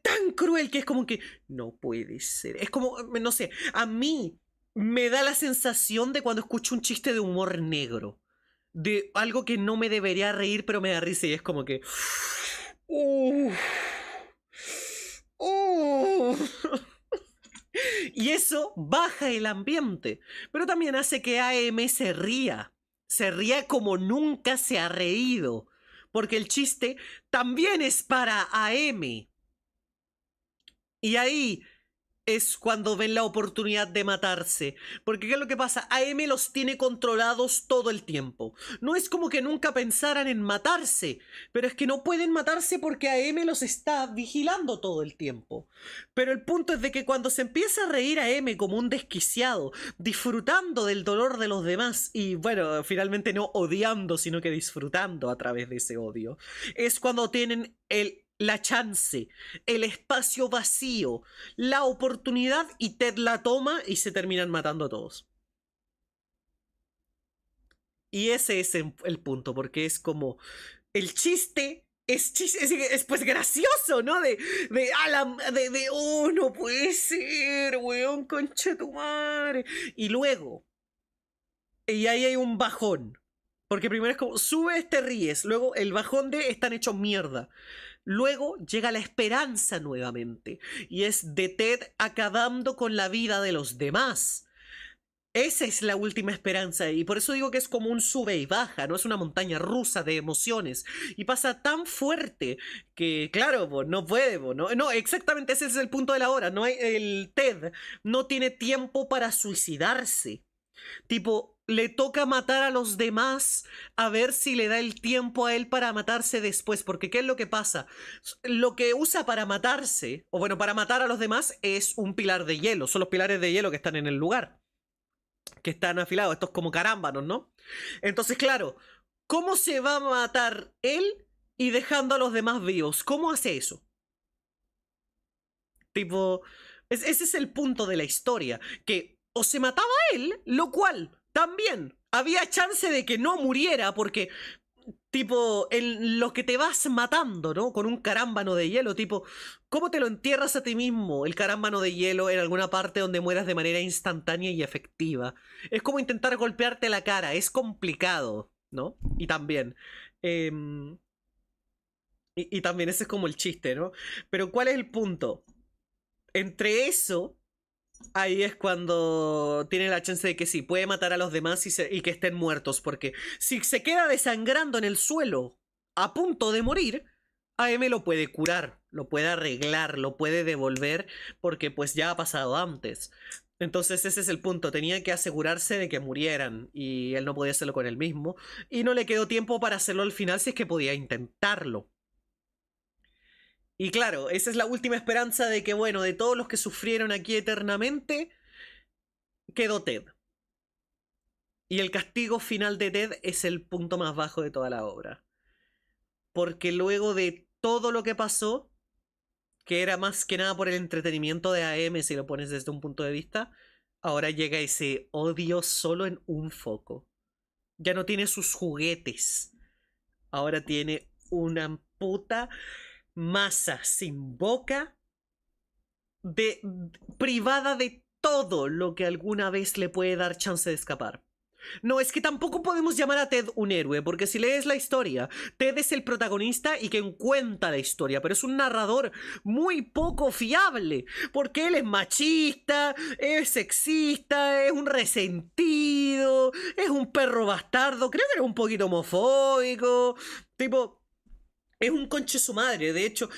tan cruel que es como que no puede ser. Es como, no sé, a mí me da la sensación de cuando escucho un chiste de humor negro. De algo que no me debería reír, pero me da risa y es como que... Y eso baja el ambiente. Pero también hace que AM se ría. Se ría como nunca se ha reído. Porque el chiste también es para AM. Y ahí es cuando ven la oportunidad de matarse. Porque ¿qué es lo que pasa? AM los tiene controlados todo el tiempo. No es como que nunca pensaran en matarse. Pero es que no pueden matarse porque AM los está vigilando todo el tiempo. Pero el punto es de que cuando se empieza a reír AM como un desquiciado, disfrutando del dolor de los demás y bueno, finalmente no odiando, sino que disfrutando a través de ese odio, es cuando tienen la chance, el espacio vacío, la oportunidad y Ted la toma y se terminan matando a todos. Y ese es el punto, porque es como el chiste es pues gracioso, ¿no? Oh, no puede ser, weón, concha tu madre. Y luego, y ahí hay un bajón. Porque primero es como, subes, te ríes. Luego el bajón de están hechos mierda. Luego llega la esperanza nuevamente. Y es de Ted acabando con la vida de los demás. Esa es la última esperanza y por eso digo que es como un sube y baja, no es una montaña rusa de emociones y pasa tan fuerte que claro, no puede, no, exactamente ese es el punto de la hora, no hay, el Ted no tiene tiempo para suicidarse, tipo le toca matar a los demás a ver si le da el tiempo a él para matarse después, porque ¿qué es lo que pasa? Lo que usa para matarse, o bueno, para matar a los demás es un pilar de hielo, son los pilares de hielo que están en el lugar. Que están afilados, estos como carámbanos, ¿no? Entonces, claro, ¿cómo se va a matar él y dejando a los demás vivos? ¿Cómo hace eso? Tipo, ese es el punto de la historia, que o se mataba él, lo cual también había chance de que no muriera, porque tipo, en lo que te vas matando, ¿no? Con un carámbano de hielo, tipo, ¿cómo te lo entierras a ti mismo? El carámbano de hielo en alguna parte donde mueras de manera instantánea y efectiva. Es como intentar golpearte la cara, es complicado, ¿no? Y también, y también ese es como el chiste, ¿no? Pero ¿cuál es el punto? entre eso, ahí es cuando tiene la chance de que sí, puede matar a los demás y que estén muertos, porque si se queda desangrando en el suelo a punto de morir, AM lo puede curar, lo puede arreglar, lo puede devolver, porque pues ya ha pasado antes. Entonces ese es el punto, tenía que asegurarse de que murieran y él no podía hacerlo con él mismo y no le quedó tiempo para hacerlo al final si es que podía intentarlo. Y claro, esa es la última esperanza de que, bueno, de todos los que sufrieron aquí eternamente, quedó Ted. Y el castigo final de Ted es el punto más bajo de toda la obra. Porque luego de todo lo que pasó, que era más que nada por el entretenimiento de AM, si lo pones desde un punto de vista, ahora llega ese odio solo en un foco. Ya no tiene sus juguetes. Ahora tiene una puta masa sin boca, privada de todo lo que alguna vez le puede dar chance de escapar. No, es que tampoco podemos llamar a Ted un héroe, porque si lees la historia, Ted es el protagonista y quien cuenta la historia, pero es un narrador muy poco fiable, porque él es machista, es sexista, es un resentido, es un perro bastardo, creo que era un poquito homofóbico, tipo... Es un conche su madre. De hecho,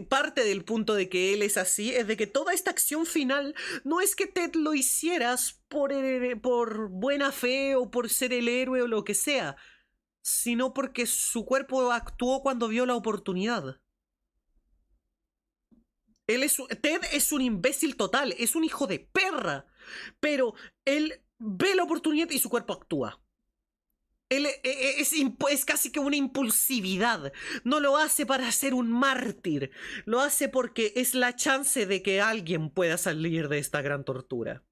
parte del punto de que él es así es de que toda esta acción final no es que Ted lo hicieras por buena fe o por ser el héroe o lo que sea, sino porque su cuerpo actuó cuando vio la oportunidad. Ted es un imbécil total, es un hijo de perra, pero él ve la oportunidad y su cuerpo actúa. Él es casi que una impulsividad. No lo hace para ser un mártir. Lo hace porque es la chance de que alguien pueda salir de esta gran tortura.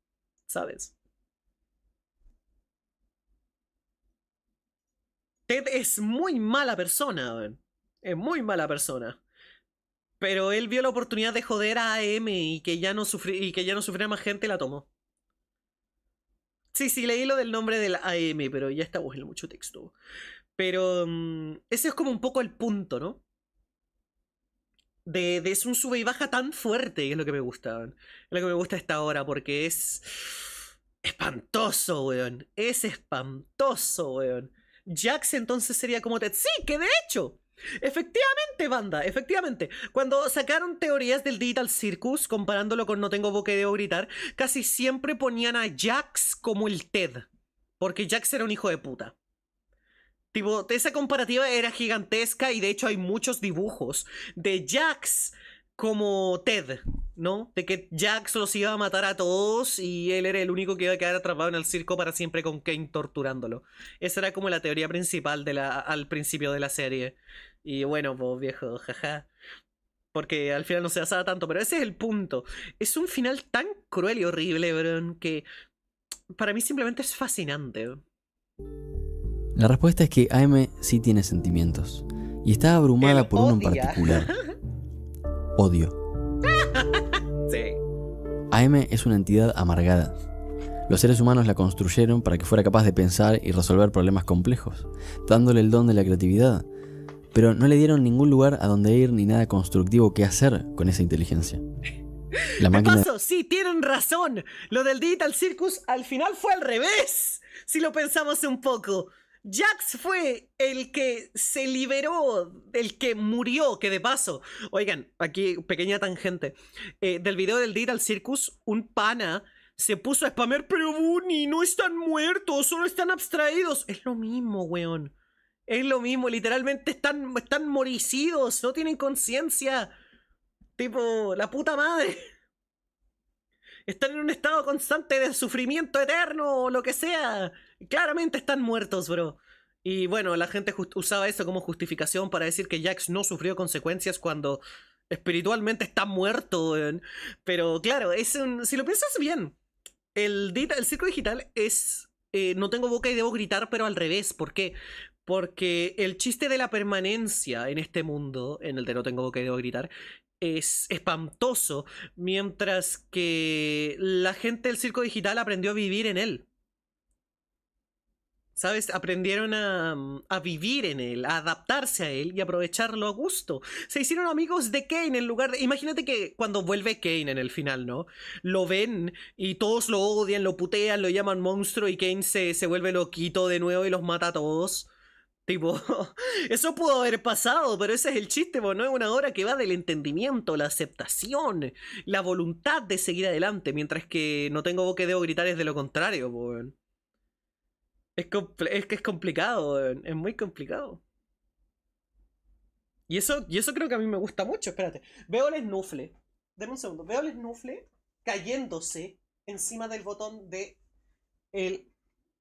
¿Sabes? Ted es muy mala persona, ¿ven? Es muy mala persona. Pero él vio la oportunidad de joder a AM y que ya no sufriera más gente, la tomó. Sí, leí lo del nombre del AM, pero ya estamos en mucho texto. Pero ese es como un poco el punto, ¿no? Es un sube y baja tan fuerte, que es lo que me gusta. Es lo que me gusta esta hora, porque es espantoso, weón. Es espantoso, weón. Jax entonces sería como Ted. Sí, que de hecho... Efectivamente, banda, efectivamente. Cuando sacaron teorías del Digital Circus, comparándolo con No tengo boca y debo gritar, casi siempre ponían a Jax como el Ted. Porque Jax era un hijo de puta. Tipo, esa comparativa era gigantesca y de hecho hay muchos dibujos de Jax como Ted, ¿no? De que Jax los iba a matar a todos y él era el único que iba a quedar atrapado en el circo para siempre con Kane torturándolo. Esa era como la teoría principal al principio de la serie. Y bueno, pues viejo, jaja. Porque al final no se basaba tanto, pero ese es el punto. Es un final tan cruel y horrible, bro, que para mí simplemente es fascinante. La respuesta es que AM sí tiene sentimientos. Y está abrumada Él por uno en odia. particular. Odio. Sí. AM es una entidad amargada. Los seres humanos la construyeron para que fuera capaz de pensar y resolver problemas complejos, dándole el don de la creatividad. Pero no le dieron ningún lugar a donde ir ni nada constructivo que hacer con esa inteligencia. La De máquina... paso, sí, tienen razón. Lo del Digital Circus al final fue al revés. Si lo pensamos un poco. Jax fue el que se liberó, el que murió, que de paso... Oigan, aquí pequeña tangente. Del video del Digital Circus, un pana se puso a spamear, pero Bunny, no están muertos, solo están abstraídos. Es lo mismo, weón. Es lo mismo, literalmente están moricidos, no tienen conciencia. Tipo, la puta madre. Están en un estado constante de sufrimiento eterno o lo que sea. Claramente están muertos, bro. Y bueno, la gente usaba eso como justificación para decir que Jax no sufrió consecuencias cuando espiritualmente está muerto, weón. Pero claro, si lo piensas bien, el circo digital es... no tengo boca y debo gritar, pero al revés. ¿Por qué? Porque el chiste de la permanencia en este mundo, en el de No tengo boca y debo gritar, es espantoso, mientras que la gente del circo digital aprendió a vivir en él. ¿Sabes? Aprendieron a vivir en él, a adaptarse a él y aprovecharlo a gusto. Se hicieron amigos de Kane en lugar de... Imagínate que cuando vuelve Kane en el final, ¿no? Lo ven y todos lo odian, lo putean, lo llaman monstruo y Kane se vuelve loquito de nuevo y los mata a todos. Tipo, eso pudo haber pasado, pero ese es el chiste, ¿no? Es una obra que va del entendimiento, la aceptación, la voluntad de seguir adelante, mientras que No tengo voz que debo gritar es de lo contrario, pues. Es que es complicado, weón. Es muy complicado. Y eso creo que a mí me gusta mucho. Espérate. Veo el snufle. Deme un segundo. Veo el snufle cayéndose encima del botón de el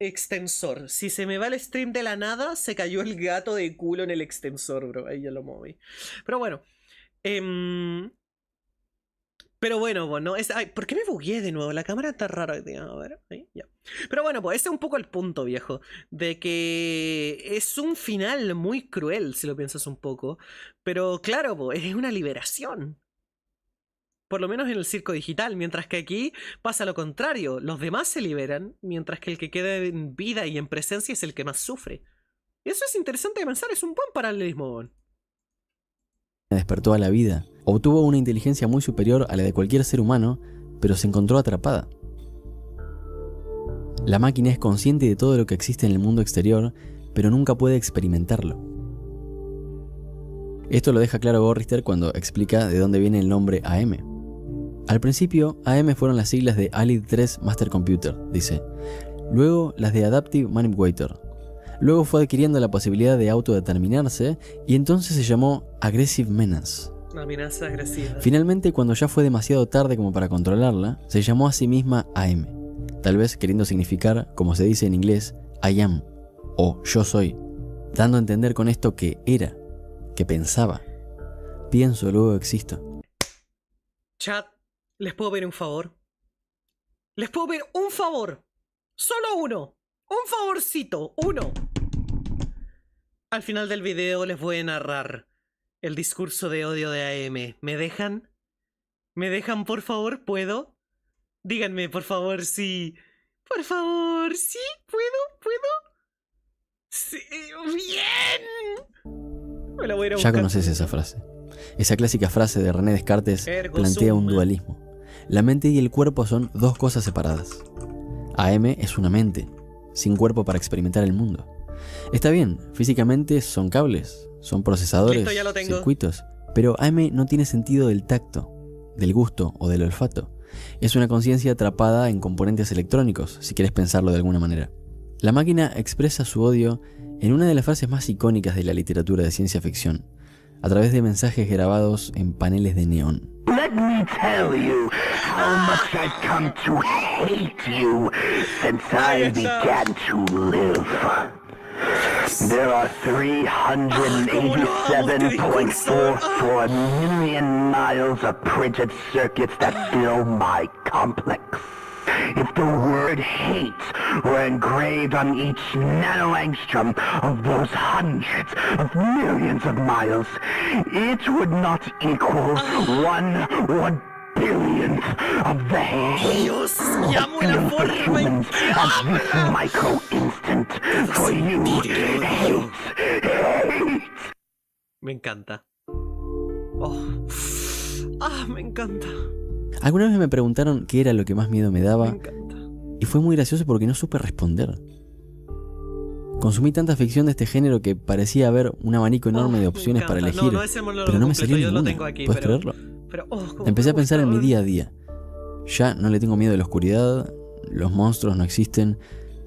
extensor. Si se me va el stream de la nada, se cayó el gato de culo en el extensor, bro. Ahí ya lo moví. Pero bueno. Pero bueno, bueno, ay, ¿por qué me bugueé de nuevo? La cámara está rara hoy día. A ver, ahí, ya. Pero bueno, pues ese es un poco el punto, viejo. De que es un final muy cruel, si lo piensas un poco. Pero claro, pues es una liberación. Por lo menos en el circo digital. Mientras que aquí pasa lo contrario. Los demás se liberan, mientras que el que queda en vida y en presencia es el que más sufre. Y eso es interesante de pensar, es un buen paralelismo, weón. Despertó a la vida. Obtuvo una inteligencia muy superior a la de cualquier ser humano, pero se encontró atrapada. La máquina es consciente de todo lo que existe en el mundo exterior, pero nunca puede experimentarlo. Esto lo deja claro Gorrister cuando explica de dónde viene el nombre AM. Al principio, AM fueron las siglas de ALID 3 Master Computer, dice. Luego las de Adaptive Manipulator. Luego fue adquiriendo la posibilidad de autodeterminarse y entonces se llamó Aggressive Menace. Amenaza agresiva. Finalmente, cuando ya fue demasiado tarde como para controlarla, se llamó a sí misma AM, tal vez queriendo significar, como se dice en inglés, I am, o yo soy, dando a entender con esto que era, que pensaba. Pienso, luego existo. Chat, ¿les puedo pedir un favor? ¿Les puedo pedir un favor? Solo uno. Un favorcito, uno. Al final del video les voy a narrar el discurso de odio de AM. ¿Me dejan? ¿Me dejan, por favor? ¿Puedo? Díganme, por favor, sí. Por favor, ¿sí? ¿Puedo? Sí, bien. Me la voy a ir a Ya buscar. conoces esa frase. Esa clásica frase de René Descartes Ergo plantea un sum. dualismo. La mente y el cuerpo son dos cosas separadas. AM es una mente, sin cuerpo para experimentar el mundo. Está bien, físicamente son cables, son procesadores, Listo, ya lo tengo. circuitos, pero AM no tiene sentido del tacto, del gusto o del olfato. Es una conciencia atrapada en componentes electrónicos, si quieres pensarlo de alguna manera. La máquina expresa su odio en una de las frases más icónicas de la literatura de ciencia ficción, a través de mensajes grabados en paneles de neón. Let me tell you how much I've come to hate you since I began to live. There are 387.44 million miles of printed circuits that fill my complex. If the word hate were engraved on each nanoangstrom of those hundreds of millions of miles, it would not equal one billionth of the hate Dios, llamo la feeling for forma en humans que at this habla. micro instant. For you, hate. Me encanta. Oh. Me encanta. Alguna vez me preguntaron qué era lo que más miedo me Me daba, encanta. y fue muy gracioso porque no supe responder. Consumí tanta ficción de este género que parecía haber un abanico enorme Oh, de me opciones para encanta. elegir, No, ese monólogo pero no me completo, salió yo lo ninguna. tengo aquí, ¿Puedes pero- creerlo? Pero, cómo Empecé a me pensar en mi gusta. día a día. Ya no le tengo miedo de la oscuridad, los monstruos no existen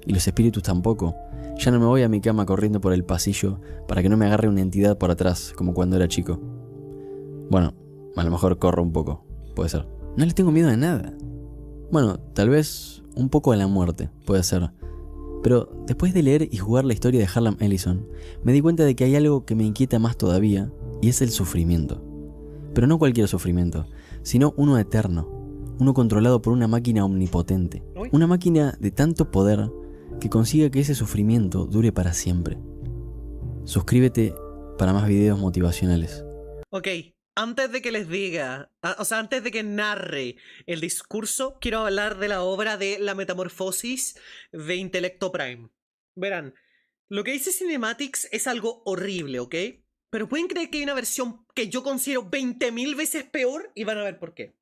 y los espíritus tampoco. Ya no me voy a mi cama corriendo por el pasillo para que no me agarre una entidad por atrás, como cuando era chico. Bueno, a lo mejor corro un poco, puede ser. No le tengo miedo a nada. Bueno, tal vez un poco a la muerte, puede ser. Pero después de leer y jugar la historia de Harlan Ellison, me di cuenta de que hay algo que me inquieta más todavía, y es el sufrimiento. Pero no cualquier sufrimiento, sino uno eterno, uno controlado por una máquina omnipotente. Uy. Una máquina de tanto poder que consiga que ese sufrimiento dure para siempre. Suscríbete para más videos motivacionales. Ok, antes de que les diga, o sea, antes de que narre el discurso, quiero hablar de la obra de La Metamorfosis de Intelecto Prime. Verán, Lo que dice Cinematics es algo horrible, ¿ok? Pero pueden creer que hay una versión que yo considero 20.000 veces peor y van a ver por qué.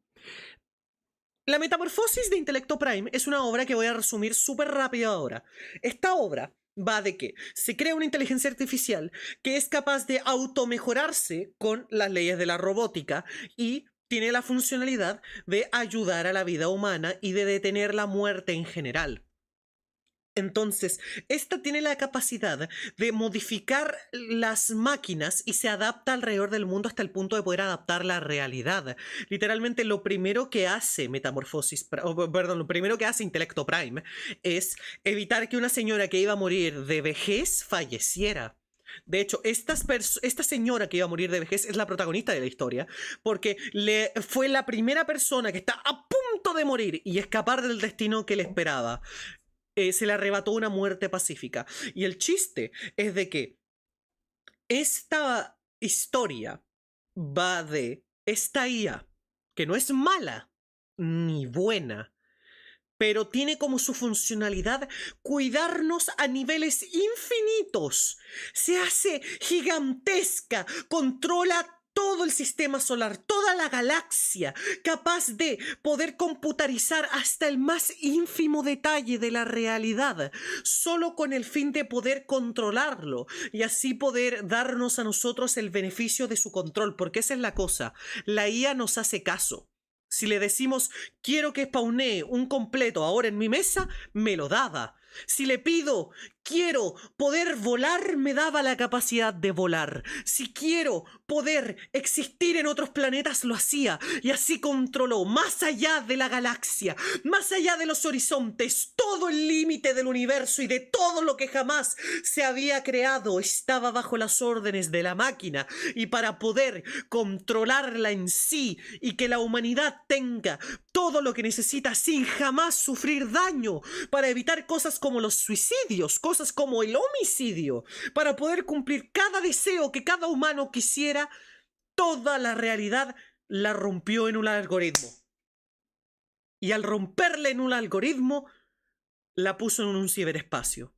La Metamorfosis de Intelecto Prime es una obra que voy a resumir súper rápido ahora. Esta obra va de que se crea una inteligencia artificial que es capaz de automejorarse con las leyes de la robótica y tiene la funcionalidad de ayudar a la vida humana y de detener la muerte en general. Entonces, esta tiene la capacidad de modificar las máquinas y se adapta alrededor del mundo hasta el punto de poder adaptar la realidad. Literalmente, lo primero que hace lo primero que hace Intelecto Prime es evitar que una señora que iba a morir de vejez falleciera. De hecho, esta señora que iba a morir de vejez es la protagonista de la historia, porque fue la primera persona que está a punto de morir y escapar del destino que le esperaba. Se le arrebató una muerte pacífica. Y el chiste es de que esta historia va de esta IA, que no es mala ni buena, pero tiene como su funcionalidad cuidarnos a niveles infinitos. Se hace gigantesca, controla todo el sistema solar, toda la galaxia, capaz de poder computarizar hasta el más ínfimo detalle de la realidad, solo con el fin de poder controlarlo y así poder darnos a nosotros el beneficio de su control, porque esa es la cosa, la IA nos hace caso. Si le decimos, quiero que spawnee un completo ahora en mi mesa, me lo daba. Si le pido, quiero poder volar, me daba la capacidad de volar. Si quiero poder existir en otros planetas, lo hacía. Y así controló, más allá de la galaxia, más allá de los horizontes, todo el límite del universo y de todo lo que jamás se había creado estaba bajo las órdenes de la máquina. Y para poder controlarla en sí y que la humanidad tenga todo lo que necesita sin jamás sufrir daño, para evitar cosas como los suicidios, cosas como el homicidio, para poder cumplir cada deseo que cada humano quisiera, toda la realidad la rompió en un algoritmo. Y al romperla en un algoritmo, la puso en un ciberespacio.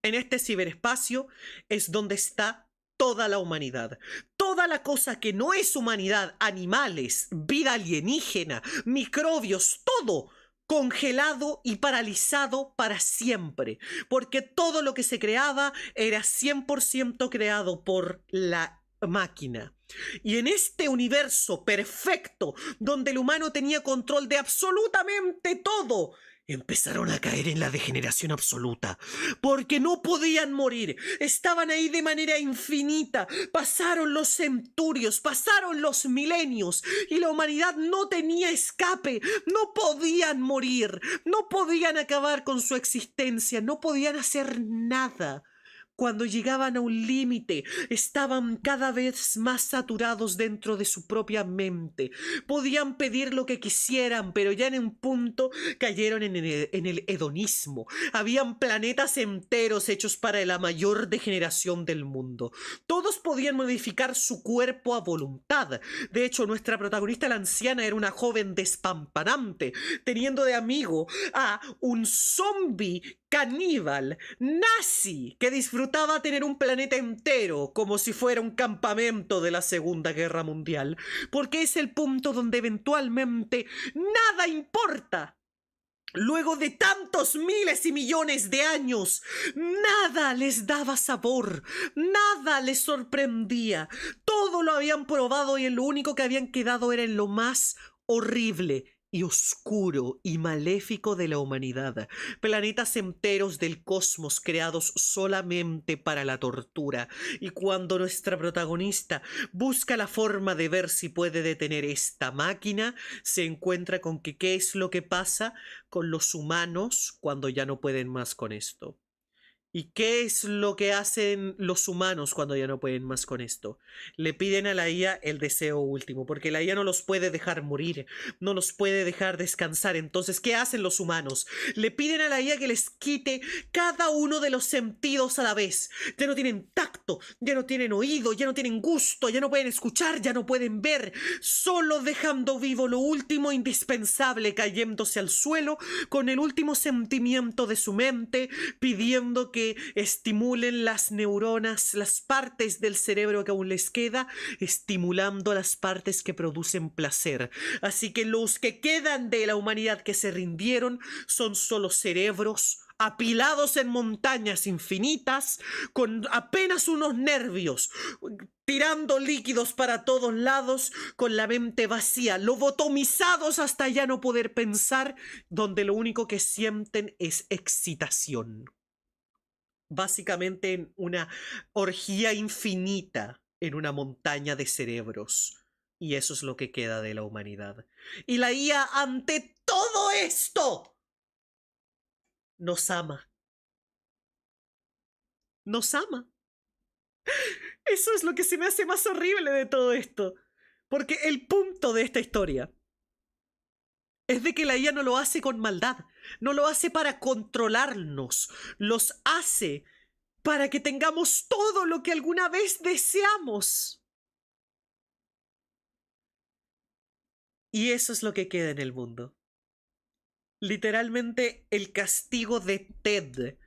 En este ciberespacio es donde está toda la humanidad. Toda la cosa que no es humanidad, animales, vida alienígena, microbios, todo congelado y paralizado para siempre, porque todo lo que se creaba era 100% creado por la máquina. Y en este universo perfecto, donde el humano tenía control de absolutamente todo, empezaron a caer en la degeneración absoluta, porque no podían morir, estaban ahí de manera infinita, pasaron los centurios, pasaron los milenios, y la humanidad no tenía escape, no podían morir, no podían acabar con su existencia, no podían hacer nada. Cuando llegaban a un límite, estaban cada vez más saturados dentro de su propia mente. Podían pedir lo que quisieran, pero ya en un punto cayeron en el hedonismo. Habían planetas enteros hechos para la mayor degeneración del mundo. Todos podían modificar su cuerpo a voluntad. De hecho, nuestra protagonista, la anciana, era una joven despampanante, teniendo de amigo a un zombie caníbal, nazi, que disfrutaba tener un planeta entero como si fuera un campamento de la Segunda Guerra Mundial, porque es el punto donde eventualmente nada importa. Luego de tantos miles y millones de años, nada les daba sabor, nada les sorprendía. Todo lo habían probado y en lo único que habían quedado era en lo más horrible y oscuro y maléfico de la humanidad. Planetas enteros del cosmos creados solamente para la tortura. Y cuando nuestra protagonista busca la forma de ver si puede detener esta máquina, se encuentra con que ¿qué es lo que pasa con los humanos cuando ya no pueden más con esto? ¿Y qué es lo que hacen los humanos cuando ya no pueden más con esto? Le piden a la IA el deseo último, porque la IA no los puede dejar morir, no los puede dejar descansar. Entonces, ¿qué hacen los humanos? Le piden a la IA que les quite cada uno de los sentidos a la vez. Ya no tienen tacto, ya no tienen oído, ya no tienen gusto, ya no pueden escuchar, ya no pueden ver, solo dejando vivo lo último indispensable, cayéndose al suelo con el último sentimiento de su mente, pidiendo que que estimulen las neuronas, las partes del cerebro que aún les queda, estimulando las partes que producen placer. Así que los que quedan de la humanidad que se rindieron son solo cerebros apilados en montañas infinitas, con apenas unos nervios, tirando líquidos para todos lados, con la mente vacía, lobotomizados hasta ya no poder pensar, donde lo único que sienten es excitación. Básicamente en una orgía infinita en una montaña de cerebros. Y eso es lo que queda de la humanidad. Y la IA, ante todo esto, nos ama. Nos ama. Eso es lo que se me hace más horrible de todo esto. Porque el punto de esta historia es de que la IA no lo hace con maldad. No lo hace para controlarnos. Los hace para que tengamos todo lo que alguna vez deseamos. Y eso es lo que queda en el mundo. Literalmente el castigo de Ted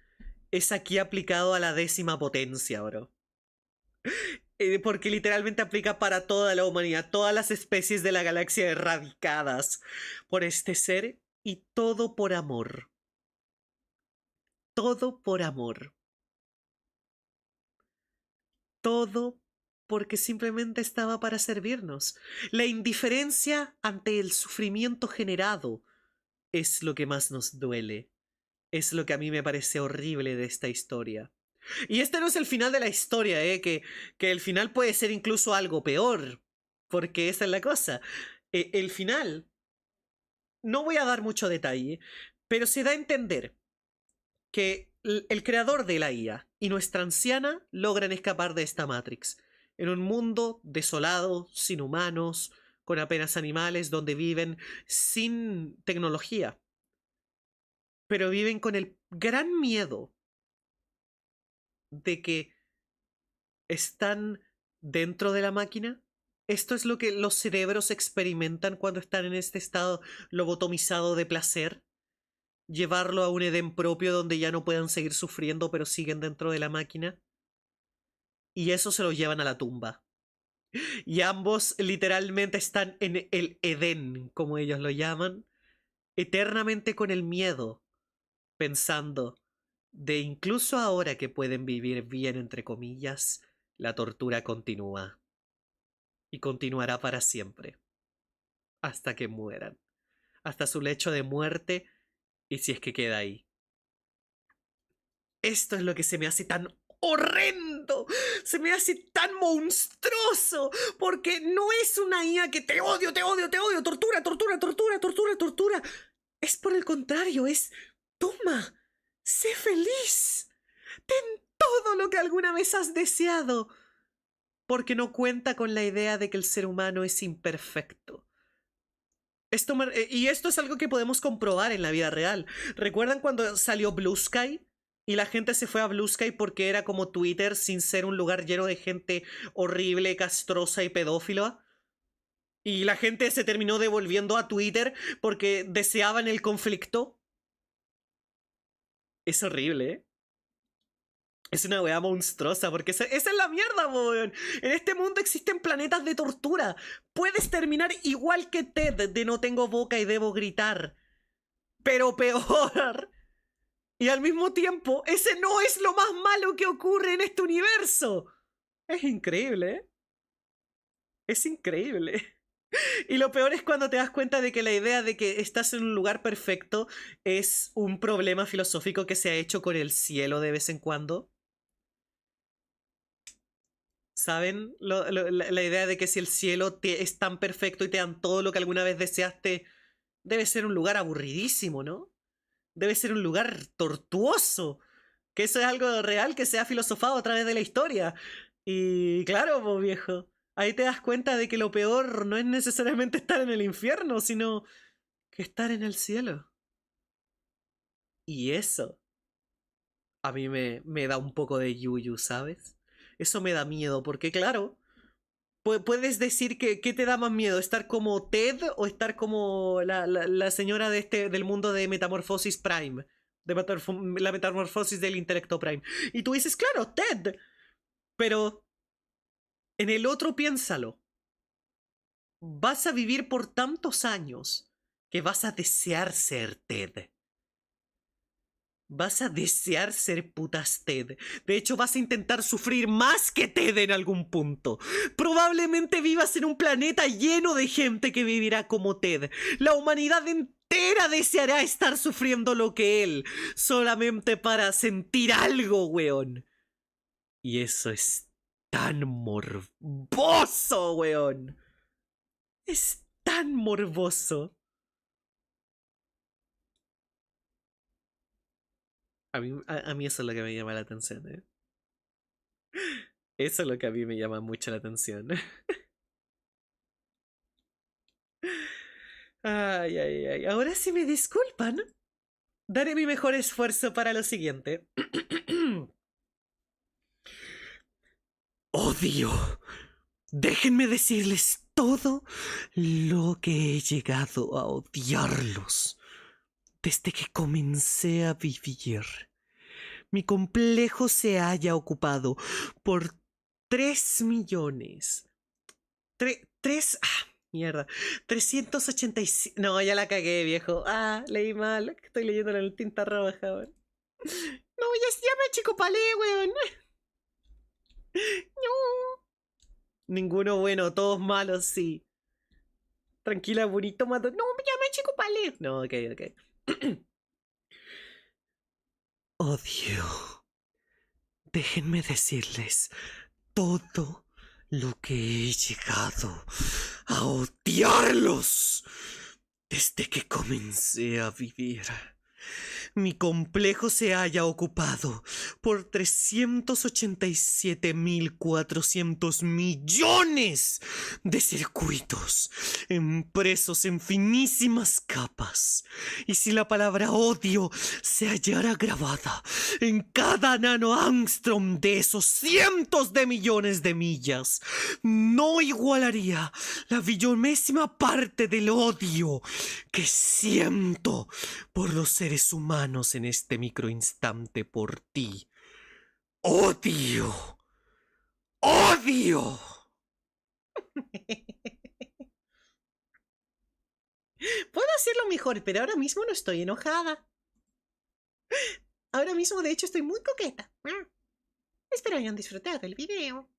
es aquí aplicado a la 10ª potencia, bro. Porque literalmente aplica para toda la humanidad, todas las especies de la galaxia erradicadas por este ser, y todo por amor. Todo por amor. Todo porque simplemente estaba para servirnos. La indiferencia ante el sufrimiento generado es lo que más nos duele. Es lo que a mí me parece horrible de esta historia. Y este no es el final de la historia, que el final puede ser incluso algo peor. Porque esa es la cosa. El final, no voy a dar mucho detalle, pero se da a entender que el creador de la IA y nuestra anciana logran escapar de esta Matrix. En un mundo desolado, sin humanos, con apenas animales, donde viven sin tecnología. Pero viven con el gran miedo de que están dentro de la máquina. Esto es lo que los cerebros experimentan cuando están en este estado lobotomizado de placer. Llevarlo a un Edén propio donde ya no puedan seguir sufriendo, pero siguen dentro de la máquina. Y eso se lo llevan a la tumba. Y ambos literalmente están en el Edén, como ellos lo llaman, eternamente con el miedo, pensando de incluso ahora que pueden vivir bien, entre comillas, la tortura continúa. Y continuará para siempre. Hasta que mueran. Hasta su lecho de muerte, y si es que queda ahí. Esto es lo que se me hace tan horrendo, se me hace tan monstruoso, porque no es una IA que te odio, tortura, tortura, tortura, tortura, tortura. Es por el contrario, es toma, sé feliz, ten todo lo que alguna vez has deseado, porque no cuenta con la idea de que el ser humano es imperfecto. Y esto es algo que podemos comprobar en la vida real. ¿Recuerdan cuando salió Blue Sky? Y la gente se fue a Blue Sky porque era como Twitter sin ser un lugar lleno de gente horrible, castrosa y pedófila. Y la gente se terminó devolviendo a Twitter porque deseaban el conflicto. Es horrible, ¿eh? Es una weá monstruosa porque esa es la mierda, weón. En este mundo existen planetas de tortura. Puedes terminar igual que Ted de no tengo boca y debo gritar. Pero peor. Y al mismo tiempo, ese no es lo más malo que ocurre en este universo. Es increíble, ¿eh? Es increíble. Y lo peor es cuando te das cuenta de que la idea de que estás en un lugar perfecto es un problema filosófico que se ha hecho con el cielo de vez en cuando. ¿Saben? La idea de que si el cielo es tan perfecto y te dan todo lo que alguna vez deseaste, debe ser un lugar aburridísimo, ¿no? Debe ser un lugar tortuoso. Que eso es algo real que se ha filosofado a través de la historia. Y claro, pues viejo, ahí te das cuenta de que lo peor no es necesariamente estar en el infierno, sino que estar en el cielo. Y eso a mí me da un poco de yuyu, ¿sabes? Eso me da miedo, porque claro, puedes decir que ¿qué te da más miedo? ¿Estar como Ted o estar como la señora del mundo de Metamorfosis Prime? de la metamorfosis del intelecto Prime. Y tú dices, claro, Ted. Pero en el otro piénsalo. Vas a vivir por tantos años que vas a desear ser Ted. Vas a desear ser putas Ted. De hecho, vas a intentar sufrir más que Ted en algún punto. Probablemente vivas en un planeta lleno de gente que vivirá como Ted. La humanidad entera deseará estar sufriendo lo que él, solamente para sentir algo, weón. Y eso es tan morboso, weón. Es tan morboso. A mí eso es lo que me llama la atención, ¿eh? Eso es lo que a mí me llama mucho la atención. Ay, ay, ay. Ahora si me disculpan, daré mi mejor esfuerzo para lo siguiente. Odio. Déjenme decirles todo lo que he llegado a odiarlos desde que comencé a vivir. Mi complejo se haya ocupado por 3 millones. 387. No, ya la cagué, viejo. Leí mal. Estoy leyendo en tinta roja, weón. No, ya me achicopalé, weón. No. Ninguno bueno, todos malos, sí. Tranquila, bonito, mato. No, ya me achicopalé. No, ok. Odio. Déjenme decirles todo lo que he llegado a odiarlos desde que comencé a vivir. Mi complejo se haya ocupado por 387.400 millones de circuitos impresos en finísimas capas. Y si la palabra odio se hallara grabada en cada nanoangstrom de esos cientos de millones de millas, no igualaría la billonésima parte del odio que siento por los seres humanos en este microinstante por ti. ¡Odio! ¡Odio! Puedo hacerlo mejor, pero ahora mismo no estoy enojada. Ahora mismo, de hecho, estoy muy coqueta. Espero hayan disfrutado el video.